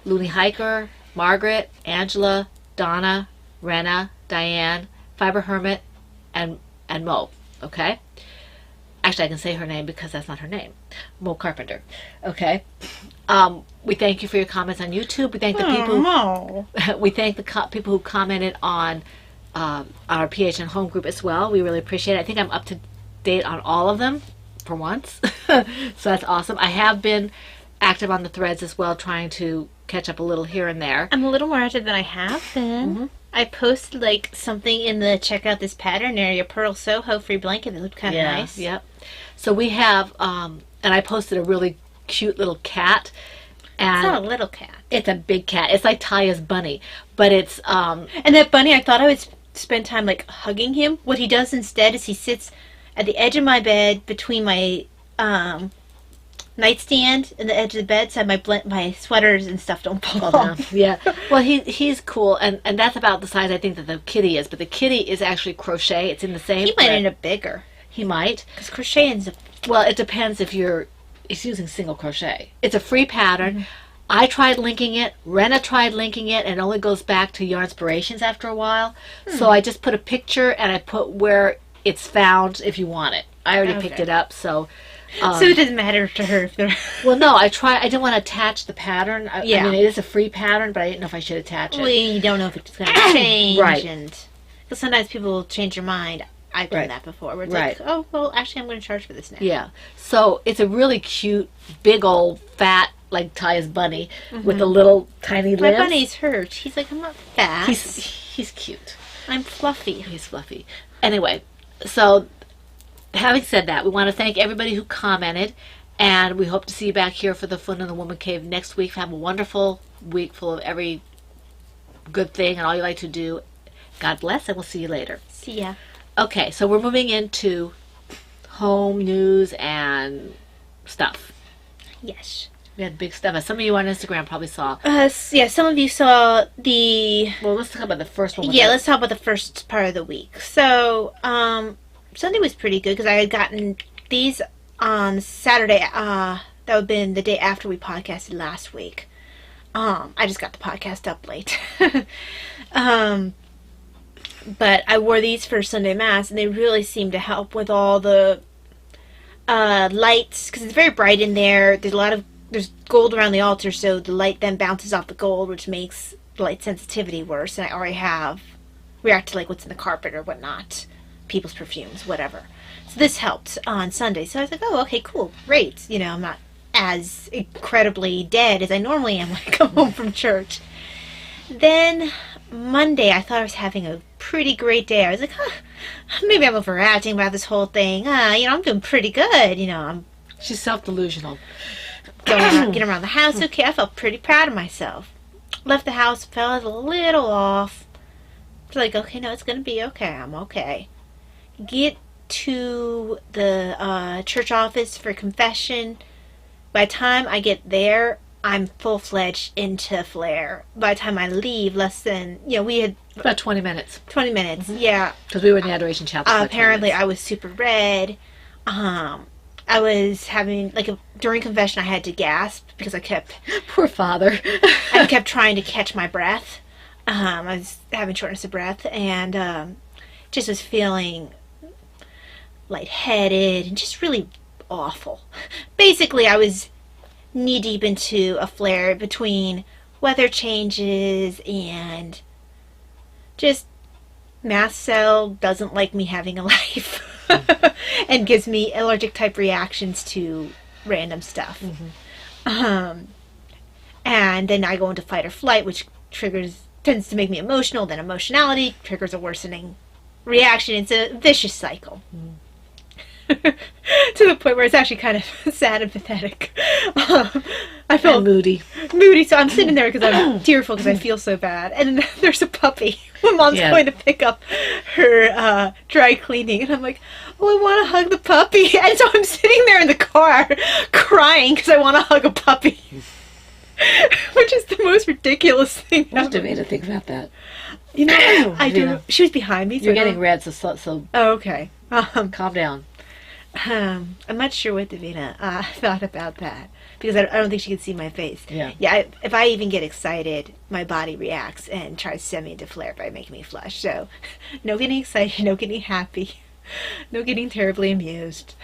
Looney Hiker, Margaret, Angela, Donna, Rena, Diane, Fiber Hermit, and Mo. Okay? Actually, I can say her name because that's not her name. Mo Carpenter. Okay? We thank you for your comments on YouTube. We thank the people. We thank the people who commented on our PHN home group as well. We really appreciate it. I think I'm up to date on all of them for once, so that's awesome. I have been active on the threads as well, trying to catch up a little here and there. I'm a little more active than I have been. Mm-hmm. I posted like something in the check out this pattern area, Pearl Soho free blanket that looked kind of nice. Yep. So we have, and I posted a really cute little cat. And it's not a little cat. It's a big cat. It's like Taya's bunny, but it's and that bunny, I thought I would spend time like hugging him. What he does instead is he sits at the edge of my bed between my nightstand and the edge of the bed, so my sweaters and stuff don't fall down. Yeah. Well, he's cool, and that's about the size I think that the kitty is. But the kitty is actually crochet. It's in the same. He might end up bigger. He might, because crochet ends up. Well, it depends if it's using single crochet. It's a free pattern. Mm-hmm. I tried linking it. Rena tried linking it, and it only goes back to Yarnspirations after a while. So I just put a picture, and I put where it's found if you want it. I already picked it up, so. So it doesn't matter to her if they're. Well, no, I didn't want to attach the pattern. I mean, it is a free pattern, but I didn't know if I should attach it. Well, you don't know if it's going to change. Right. Because sometimes people will change their mind. I've done that before. Where it's like, oh, well, actually, I'm going to charge for this now. Yeah. So it's a really cute, big old, fat, like Taya's bunny with a little tiny lips. My bunny's hurt. He's like, I'm not fat. He's cute. I'm fluffy. He's fluffy. Anyway, so having said that, we want to thank everybody who commented, and we hope to see you back here for the Fun in the Woman Cave next week. Have a wonderful week full of every good thing and all you like to do. God bless, and we'll see you later. See ya. Okay, so we're moving into home news and stuff. Yes. We had big stuff. As some of you on Instagram probably saw. Yeah, some of you saw the... Well, let's talk about the first one. Yeah, let's talk about the first part of the week. So, Sunday was pretty good because I had gotten these on Saturday. That would have been the day after we podcasted last week. I just got the podcast up late. But I wore these for Sunday Mass, and they really seemed to help with all the lights, because it's very bright in there. There's gold around the altar, so the light then bounces off the gold, which makes the light sensitivity worse. And I already have react to like what's in the carpet or whatnot, people's perfumes, whatever. So this helped on Sunday. So I was like, oh, okay, cool, great. You know, I'm not as incredibly dead as I normally am when I come home from church. Then Monday, I thought I was having a pretty great day. I was like, maybe I'm overacting about this whole thing. I'm doing pretty good. She's self-delusional. Getting around the house. Okay, I felt pretty proud of myself. Left the house, felt a little off. It's like, okay, no, it's going to be okay. I'm okay. Get to the church office for confession. By the time I get there, I'm full-fledged into flare. By the time I leave, less than, we had... About 20 minutes. 20 minutes, yeah. Because we were in the Adoration Chapel. Apparently, I was super red. I was having, during confession, I had to gasp because I kept... Poor father. I kept trying to catch my breath. I was having shortness of breath and just was feeling lightheaded and just really awful. Basically, I was knee-deep into a flare between weather changes and just mast cell doesn't like me having a life and gives me allergic-type reactions to random stuff. And then I go into fight or flight, which tends to make me emotional. Then emotionality triggers a worsening reaction. It's a vicious cycle. To the point where it's actually kind of sad and pathetic. I feel moody, so I'm sitting there because I'm tearful because I feel so bad. And then there's a puppy. My mom's going to pick up her dry cleaning, and I'm like, oh, I want to hug the puppy. And so I'm sitting there in the car crying because I want to hug a puppy. Which is the most ridiculous thing What did Davina think about that? I do. She was behind me. So You're getting red, so oh, okay. Calm down. I'm not sure what Davina thought about that because I don't think she could see my face. Yeah. If I even get excited, my body reacts and tries to send me into flare by making me flush. So, no getting excited, no getting happy, no getting terribly amused.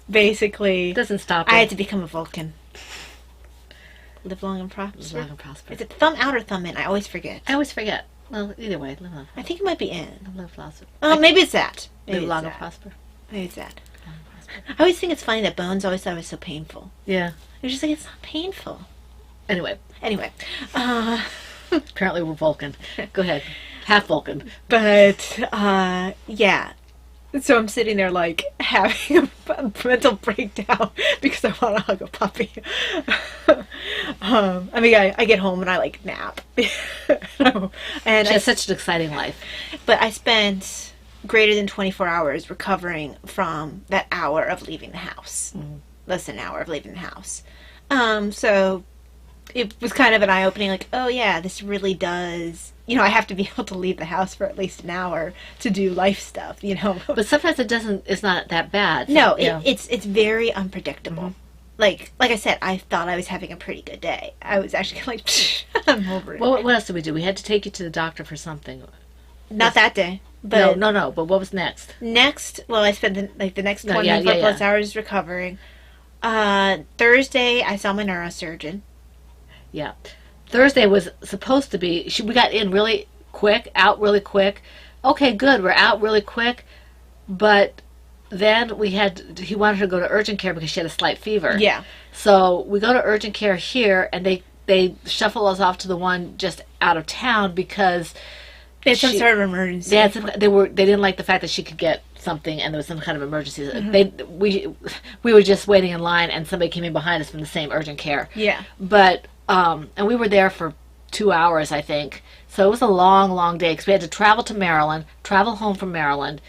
Basically, It doesn't stop. I had to become a Vulcan. Live long and prosper. Live long and prosper. Is it thumb out or thumb in? I always forget. I always forget. Well, either way, live long. I think it might be in. Live prosper. Oh, maybe it's that. Maybe Live it's long and that. prosper. Maybe it's that. Long and prosper. I always think it's funny that Bones always thought it was so painful. Yeah. It was just like, it's not painful. Anyway, Apparently we're Vulcan. Go ahead. Half Vulcan. but, yeah. So I'm sitting there, having a mental breakdown because I want to hug a puppy. I get home and I, nap. And She has such an exciting life. But I spent greater than 24 hours recovering from that hour of leaving the house. Less than an hour of leaving the house. So it was kind of an eye-opening, oh yeah, this really does... I have to be able to leave the house for at least an hour to do life stuff, But sometimes it's not that bad. So, No, it's very unpredictable. Like I said, I thought I was having a pretty good day. I was actually I'm over it. What else did we do? We had to take you to the doctor for something. Not that day. But No. But what was next? Next, I spent the next 24 plus hours recovering. Thursday, I saw my neurosurgeon. Yeah. Thursday was supposed to be, we got in really quick, out really quick. Okay, good, we're out really quick. But then he wanted her to go to urgent care because she had a slight fever. Yeah. So we go to urgent care here, and they shuffle us off to the one just out of town because they had some sort of emergency. They didn't like the fact that she could get something and there was some kind of emergency. We were just waiting in line and somebody came in behind us from the same urgent care. Yeah. But and we were there for 2 hours, I think. So it was a long, long day because we had to travel to Maryland, travel home from Maryland,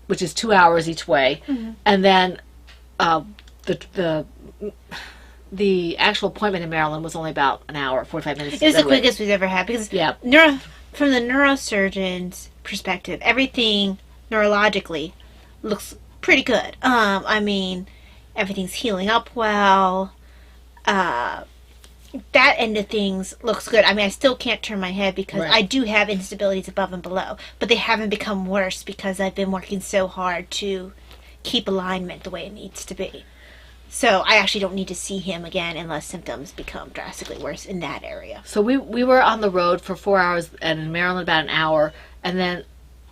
which is 2 hours each way, and then the actual appointment in Maryland was only about an hour, 45 minutes. It was the quickest we've ever had because from the neurosurgeon's perspective, everything neurologically looks pretty good. Everything's healing up well. That end of things looks good. I still can't turn my head because I do have instabilities above and below, but they haven't become worse because I've been working so hard to keep alignment the way it needs to be. So I actually don't need to see him again unless symptoms become drastically worse in that area. So we were on the road for 4 hours, and in Maryland about an hour, and then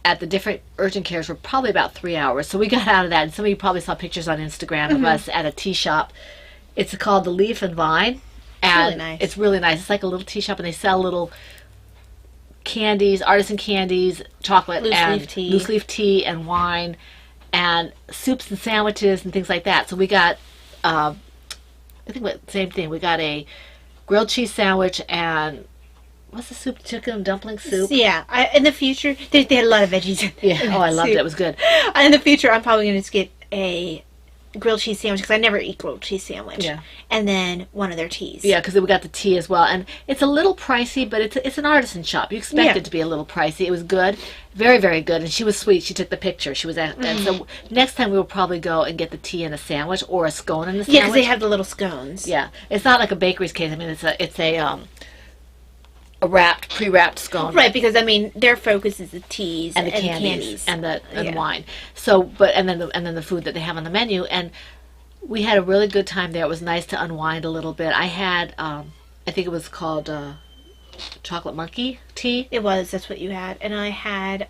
at the different urgent cares were probably about 3 hours. So we got out of that, and some of you probably saw pictures on Instagram of us at a tea shop. It's called the Leaf and Vine, and really nice. it's really nice. It's like a little tea shop, and they sell little candies, artisan candies, chocolate, loose leaf tea, and wine, and soups and sandwiches and things like that. So we got, I think same thing. We got a grilled cheese sandwich and what's the soup? Chicken and dumpling soup. Yeah, in the future they had a lot of veggies. Yeah. Oh, I loved it. It was good. In the future, I'm probably going to get a grilled cheese sandwich because I never eat grilled cheese sandwich. Yeah. And then one of their teas. Yeah, because we got the tea as well, and it's a little pricey, but it's an artisan shop. You expect it to be a little pricey. It was good, very, very good, and she was sweet. She took the picture. She was and so next time we will probably go and get the tea and a sandwich or a scone and a sandwich. Yeah, because they have the little scones. Yeah, it's not like a bakery's case. I mean, it's a wrapped, pre-wrapped scone. Right, because I mean their focus is the teas and the candies and the Yeah. wine. So, but and then the food that they have on the menu, and we had a really good time there. It was nice to unwind a little bit. I had, I think it was called Chocolate Monkey tea. It was. That's what you had, and I had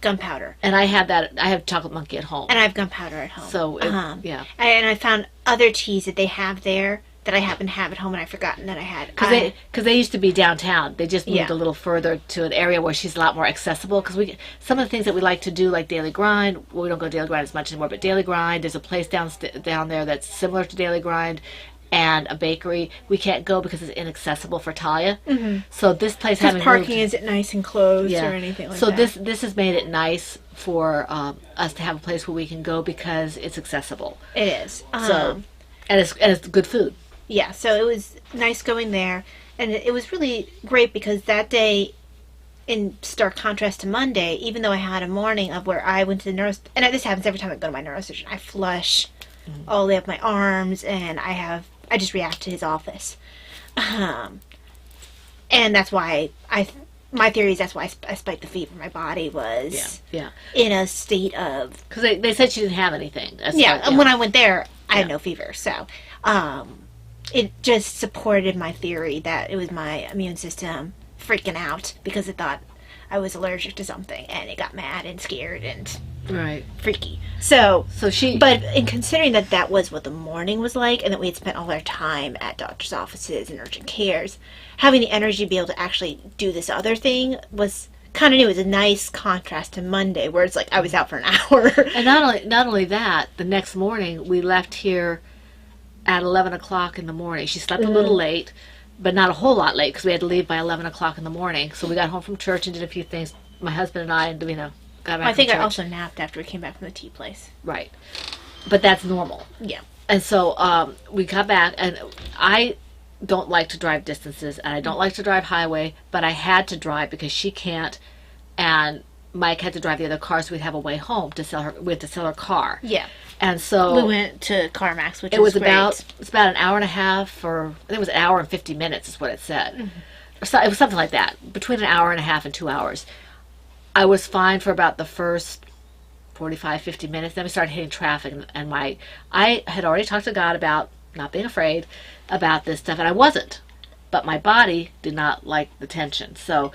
gunpowder. And I had that. I have Chocolate Monkey at home. And I have gunpowder at home. So yeah. And I found other teas that they have there that I happen to have at home, and I've forgotten that I had. Because they used to be downtown. They just moved Yeah. a little further to an area where she's a lot more accessible. Because some of the things that we like to do, like Daily Grind, well, we don't go to Daily Grind as much anymore. But Daily Grind, there's a place down there that's similar to Daily Grind, and a bakery. We can't go because it's inaccessible for Talia. Mm-hmm. So this place because having parking moved, isn't nice and closed or anything like so that. this has made it nice for us to have a place where we can go because it's accessible. It is. So and it's good food. Yeah, so it was nice going there, and it was really great because that day, in stark contrast to Monday, even though I had a morning of where I went to the and this happens every time I go to my neurosurgeon, I flush all the way up my arms, and I just react to his office, and that's why my theory is that's why I spiked the fever. My body was in a state of because they said she didn't have anything. And when I went there, I had no fever, so. It just supported my theory that it was my immune system freaking out because it thought I was allergic to something, and it got mad and scared and freaky. So but in considering that was what the morning was like, and that we had spent all our time at doctor's offices and urgent cares, having the energy to be able to actually do this other thing was kind of new. It was a nice contrast to Monday, where it's like I was out for an hour. And not only that, the next morning we left here at 11 o'clock in the morning. She slept a little late, but not a whole lot late because we had to leave by 11 o'clock in the morning. So we got home from church and did a few things. My husband and I, got back I think from church. I also napped after we came back from the tea place. Right. But that's normal. Yeah. And so we got back, and I don't like to drive distances, and I don't like to drive highway, but I had to drive because she can't, and Mike had to drive the other car, so we'd have a way home to sell her. We had to sell her car. Yeah. And so we went to CarMax, which it was great. it's about an hour and a half, or I think it was an hour and 50 minutes is what it said. Mm-hmm. Or so, it was something like that, between an hour and a half and 2 hours. I was fine for about the first 45, 50 minutes. Then we started hitting traffic, and I had already talked to God about not being afraid about this stuff, and I wasn't. But my body did not like the tension. So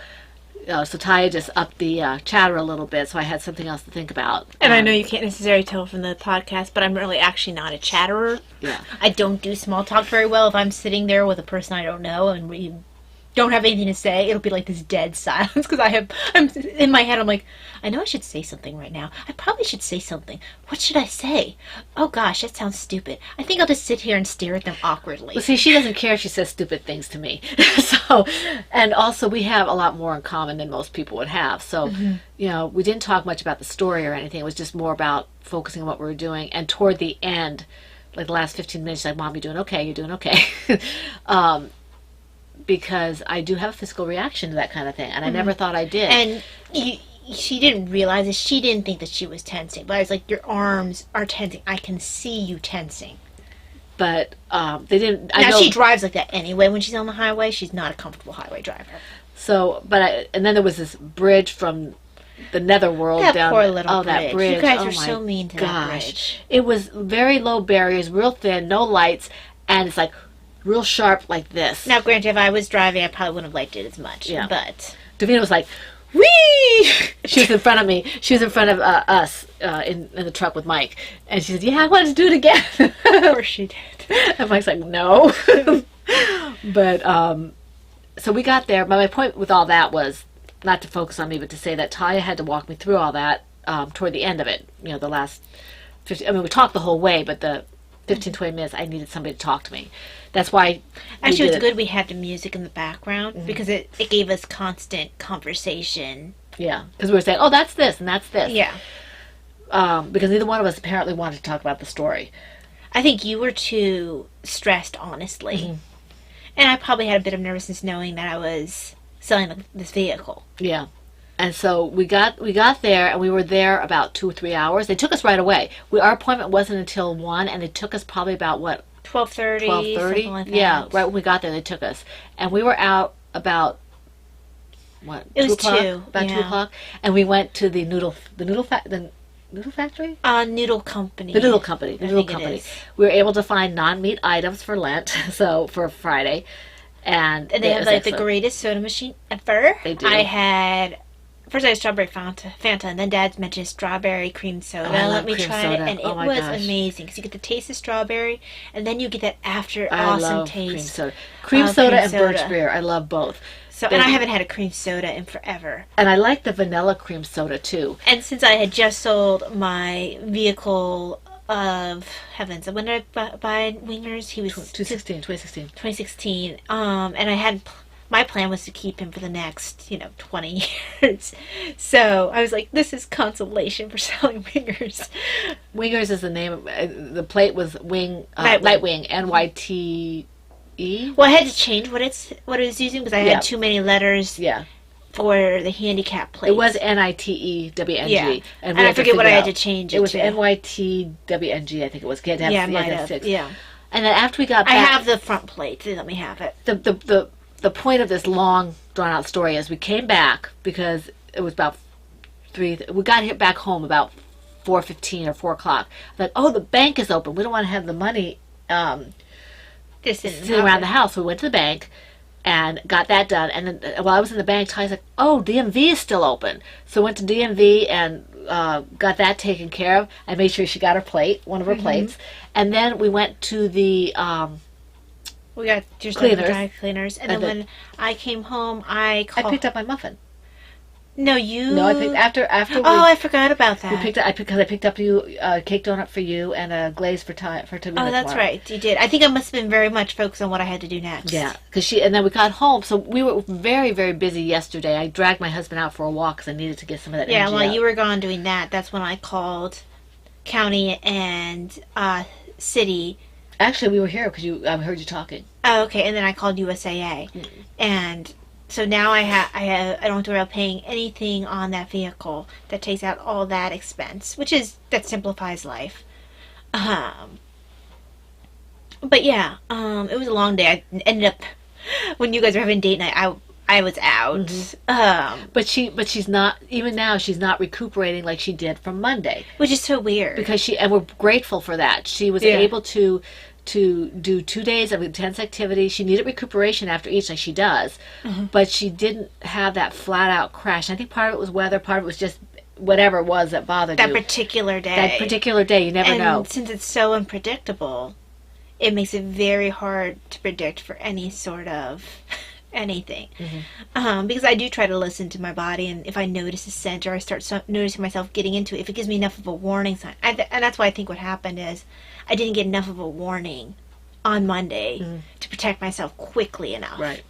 Taya just upped the chatter a little bit, so I had something else to think about. And I know you can't necessarily tell from the podcast, but I'm really actually not a chatterer. Yeah. I don't do small talk very well. If I'm sitting there with a person I don't know and we don't have anything to say, it'll be like this dead silence because I'm in my head, I'm like, I know I should say something right now. I probably should say something. What should I say? Oh gosh, that sounds stupid. I think I'll just sit here and stare at them awkwardly. Well, see, she doesn't care if she says stupid things to me. So, and also we have a lot more in common than most people would have. So, we didn't talk much about the story or anything. It was just more about focusing on what we were doing. And toward the end, like the last 15 minutes, she's like, Mom, you're doing okay. You're doing okay. Because I do have a physical reaction to that kind of thing, and I never thought I did. And she didn't realize it. She didn't think that she was tensing. But I was like, your arms are tensing. I can see you tensing. But they didn't. She drives like that anyway when she's on the highway. She's not a comfortable highway driver. So, and then there was this bridge from the netherworld That down poor there. little bridge. That bridge. You guys Oh were my so mean to that bridge. It was very low barriers, real thin, no lights, and it's like real sharp like this. Now, granted, if I was driving, I probably wouldn't have liked it as much. Yeah. But Davina was like, "Wee!" She was in front of me. She was in front of us in the truck with Mike, and she said, "Yeah, I wanted to do it again." of course she did. And Mike's like, "No." But so we got there. But my point with all that was not to focus on me, but to say that Talia had to walk me through all that toward the end of it. You know, the last 50. I mean, we talked the whole way, but the 15, 20 minutes, I needed somebody to talk to me. That's why. Actually, it's good we had the music in the background because it gave us constant conversation. Yeah, because we were saying, "Oh, that's this and that's this." Yeah. Because neither one of us apparently wanted to talk about the story. I think you were too stressed, honestly. And I probably had a bit of nervousness knowing that I was selling this vehicle. Yeah. And so we got there, and we were there about 2 or 3 hours. They took us right away. Our appointment wasn't until 1, and it took us probably about, 12:30, 12:30? something like that. Yeah, right when we got there, they took us. And we were out about, It 2 was o'clock? 2, About 2 yeah. o'clock. And we went to the noodle factory? Noodle Company. The noodle company. The I noodle think it company. is. We were able to find non-meat items for Lent, so for Friday. And And they it have was like the excellent. greatest soda machine ever. They do. I had first I had strawberry Fanta, and then Dad's mentioned strawberry cream soda. Oh, I Let love me cream try soda. it, and Oh it my was gosh. amazing because you get the taste of strawberry, and then you get that after I awesome love taste. cream soda. Cream of soda cream and birch soda. beer. I love both. So, and I haven't had a cream soda in forever. And I like the vanilla cream soda too. And since I had just sold my vehicle of heavens, when did I buy Wingers? He was 2016. 2016. And I had my plan was to keep him for the next 20 years. So I was like, this is consolation for selling Wingers. Wingers is the name of the plate was Nightwing. Nightwing, NYTE. Well, I had to change what it was using because I Yeah. had too many letters Yeah, for the handicap plate. it was NITEWNG. Yeah. we And I had to forget what I figure had out. to change It it was to. NYTWNG, I think it was. You had to have, Yeah, you had might to have have. 6. Yeah. And then after we got I back, have the front plate. They let me have it. the point of this long drawn out story is we came back because it was about 3. We got back home about 4:15 or 4 o'clock. Like, oh, the bank is open. We don't want to have the money This is sitting around the house. So we went to the bank and got that done. And then while I was in the bank, Ty's like, oh, DMV is still open. So went to DMV and got that taken care of. I made sure she got her plate, one of her plates. And then we went to the We got just Cleaners. dry cleaners, and then And when I came home, I I called. picked up my muffin. No, you. No, I picked after we, Oh, I forgot about that. we picked up. I picked up you a cake donut for you and a glaze for Ty for Tamina. Oh, that's tomorrow. right. You did. I think I must have been very much focused on what I had to do next. Yeah, because and then we got home, so we were very, very busy yesterday. I dragged my husband out for a walk because I needed to get some of that Yeah, energy while out. you were gone doing that, that's when I called county and city. Actually, we were here because I heard you talking. Oh, okay, and then I called USAA, and so now I don't have to worry about paying anything on that vehicle. That takes out all that expense, that simplifies life. But yeah, it was a long day. I ended up when you guys were having date night. I was out. But she's not, even now, she's not recuperating like she did from Monday. Which is so weird. Because and we're grateful for that. She was Yeah. able to do 2 days of intense activity. She needed recuperation after each, like she does. But she didn't have that flat out crash. And I think part of it was weather, part of it was just whatever it was that bothered that you. particular day. That particular day, you never and know. since it's so unpredictable, it makes it very hard to predict for any sort of anything. Because I do try to listen to my body, and if I notice a scent or I start noticing myself getting into it, if it gives me enough of a warning sign, and that's why I think what happened is I didn't get enough of a warning on Monday to protect myself quickly enough. Right.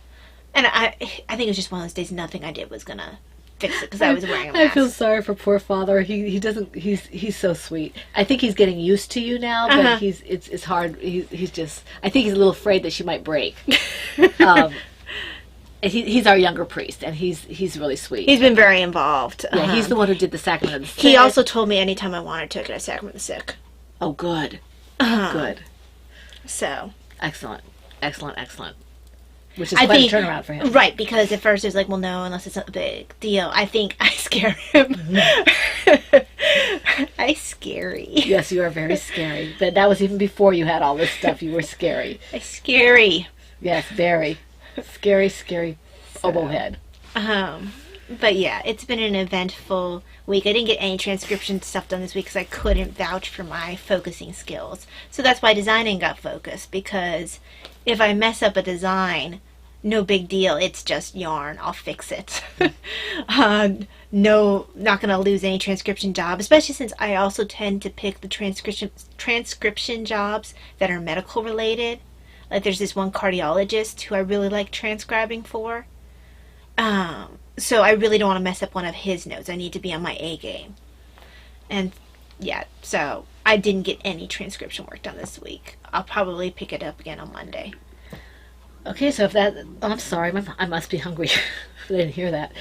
And I think it was just one of those days nothing I did was gonna fix it because I was wearing a mask. I feel sorry for poor father. He doesn't. He's so sweet. I think he's getting used to you now, but it's hard. He's just. I think he's a little afraid that she might break. He's our younger priest, and he's really sweet. He's been very involved. Yeah, he's the one who did the sacrament of the sick. He also told me anytime I wanted to, I could have sacrament of the sick. Oh, good. Good. So Excellent. Excellent. Excellent. which is I quite think a turnaround for him. Right, because at first it was like, well, no, unless it's a big deal. I think I scare him. I scary. Yes, you are very scary. But that was even before you had all this stuff. You were scary. I scary. Yes, very scary oboe head. But yeah, it's been an eventful week. I didn't get any transcription stuff done this week because I couldn't vouch for my focusing skills. So that's why designing got focused, because if I mess up a design, no big deal. It's just yarn. I'll fix it. No, not going to lose any transcription job, especially since I also tend to pick the transcription jobs that are medical related. Like there's this one cardiologist who I really like transcribing for. So I really don't want to mess up one of his notes. I need to be on my A game. And yeah, so I didn't get any transcription work done this week. I'll probably pick it up again on Monday. Okay, so if that... Oh, I'm sorry. I must be hungry. I didn't hear that.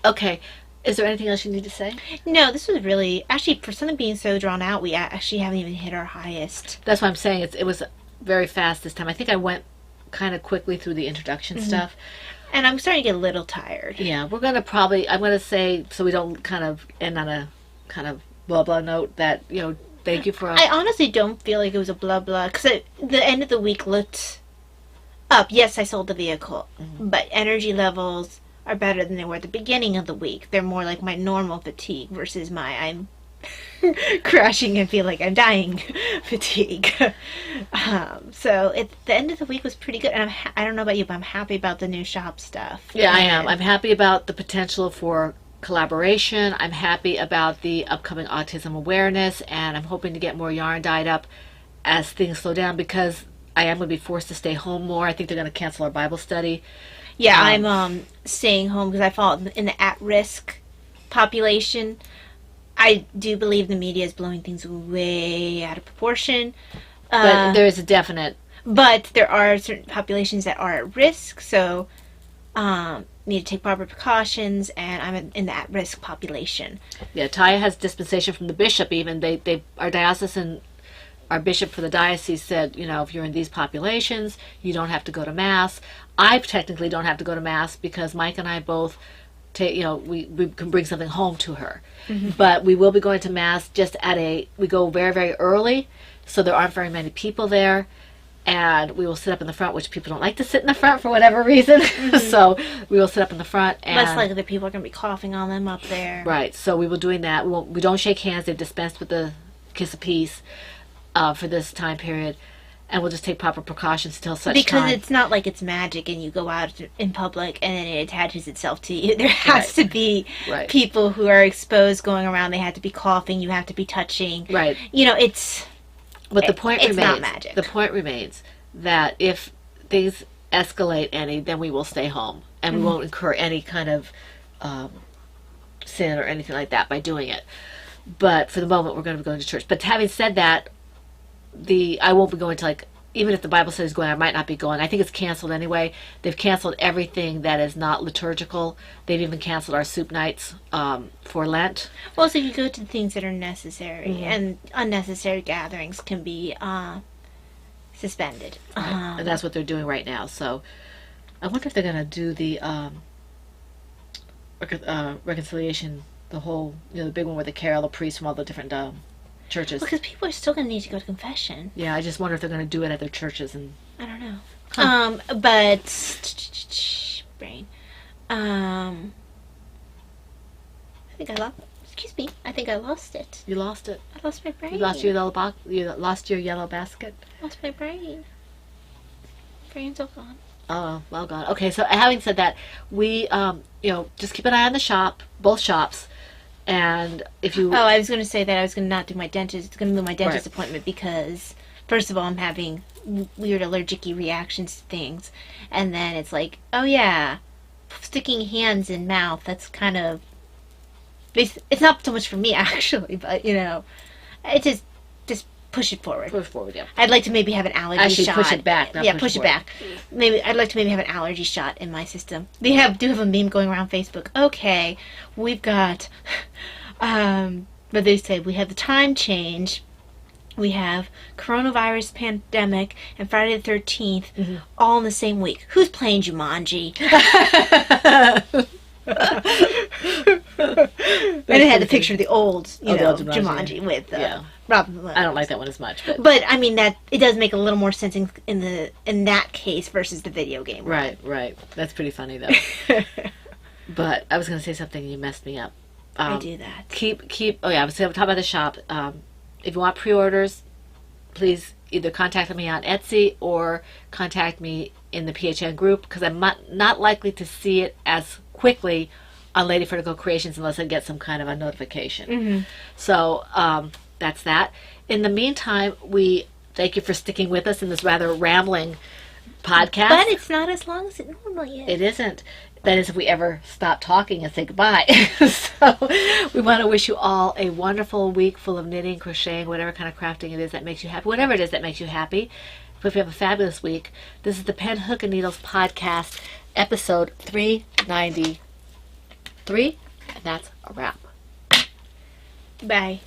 Okay. Is there anything else you need to say? No, this was really... Actually, for something being so drawn out, we actually haven't even hit our highest. That's what I'm saying. It was very fast this time. I think I went kind of quickly through the introduction stuff. And I'm starting to get a little tired. Yeah, we're going to probably... I'm going to say, so we don't kind of end on a kind of blah blah note, that, thank you for... I honestly don't feel like it was a blah blah, because the end of the week looked up. Yes, I sold the vehicle, but energy levels are better than they were at the beginning of the week. They're more like my normal fatigue versus my I'm crashing and feel like I'm dying fatigue. So the end of the week was pretty good, and I don't know about you, but I'm happy about the new shop stuff. Yeah, I am. I'm happy about the potential for collaboration. I'm happy about the upcoming autism awareness, and I'm hoping to get more yarn dyed up as things slow down, because I am going to be forced to stay home more. I think they're going to cancel our Bible study. Yeah, I'm staying home because I fall in the at-risk population. I do believe the media is blowing things way out of proportion. But there is a definite... But there are certain populations that are at risk, so need to take proper precautions, and I'm in the at-risk population. Yeah, Taya has dispensation from the bishop even. Our diocesan... Our bishop for the diocese said, if you're in these populations, you don't have to go to Mass. I technically don't have to go to Mass because Mike and I both take, we can bring something home to her. But we will be going to Mass we go very, very early, so there aren't very many people there. And we will sit up in the front, which people don't like to sit in the front for whatever reason. So we will sit up in the front. And less likely that people are going to be coughing on them up there. Right, so we will doing that. We don't shake hands. They've dispensed with the kiss of peace. For this time period, and we'll just take proper precautions till such time. Because it's not like it's magic and you go out in public and then it attaches itself to you. There has to be people who are exposed going around. They have to be coughing. You have to be touching. Right. It's... But the point remains... It's not magic. The point remains that if things escalate any, then we will stay home. And we won't incur any kind of sin or anything like that by doing it. But for the moment, we're going to be going to church. But having said that, I won't be going to, even if the Bible study is going, I might not be going. I think it's canceled anyway. They've canceled everything that is not liturgical. They've even canceled our soup nights for Lent. Well, so you go to things that are necessary, and unnecessary gatherings can be suspended. And that's what they're doing right now. So I wonder if they're going to do the reconciliation, the whole, the big one with the carol, the priests from all the different churches. Because people are still going to need to go to confession. Yeah, I just wonder if they're going to do it at their churches. And I don't know. But brain. I think I lost. Excuse me. I think I lost it. You lost it. I lost my brain. You lost your yellow box. You lost your yellow basket. I lost my brain. Brain's all gone. Oh, well gone. Okay, so having said that, we just keep an eye on the shop, both shops. And if you... Oh, I was going to say that I was going to not do my dentist. It's going to move my dentist appointment because, first of all, I'm having weird allergic-y reactions to things. And then it's like, oh yeah, sticking hands in mouth, that's kind of... It's not so much for me, actually, but, it just push it forward. Push forward, yeah. I'd like to maybe have an allergy shot. Push it back, not push it back. I'd like to maybe have an allergy shot in my system. They do have a meme going around Facebook. Okay, we've got, but they say we have the time change we have coronavirus pandemic and Friday the 13th all in the same week. Who's playing Jumanji? And it had the picture of the old, the old Jumanji with Yeah. Robin Williams. I don't like that one as much, but But I mean that it does make a little more sense in that case versus the video game. right. That's pretty funny though. But I was going to say something and you messed me up. I do that. Keep. Oh yeah, I was going to talk about the shop. If you want pre-orders, please either contact me on Etsy or contact me in the PHN group because I'm not likely to see it as quickly on Lady Vertigo Creations unless I get some kind of a notification. So that's that. In the meantime, we thank you for sticking with us in this rather rambling podcast. But it's not as long as it normally is. It isn't. That is, if we ever stop talking and say goodbye. So we want to wish you all a wonderful week full of knitting, crocheting, whatever kind of crafting it is that makes you happy. Whatever it is that makes you happy. Hope you have a fabulous week. This is the Pen, Hook, and Needles podcast, episode 393. And that's a wrap. Bye.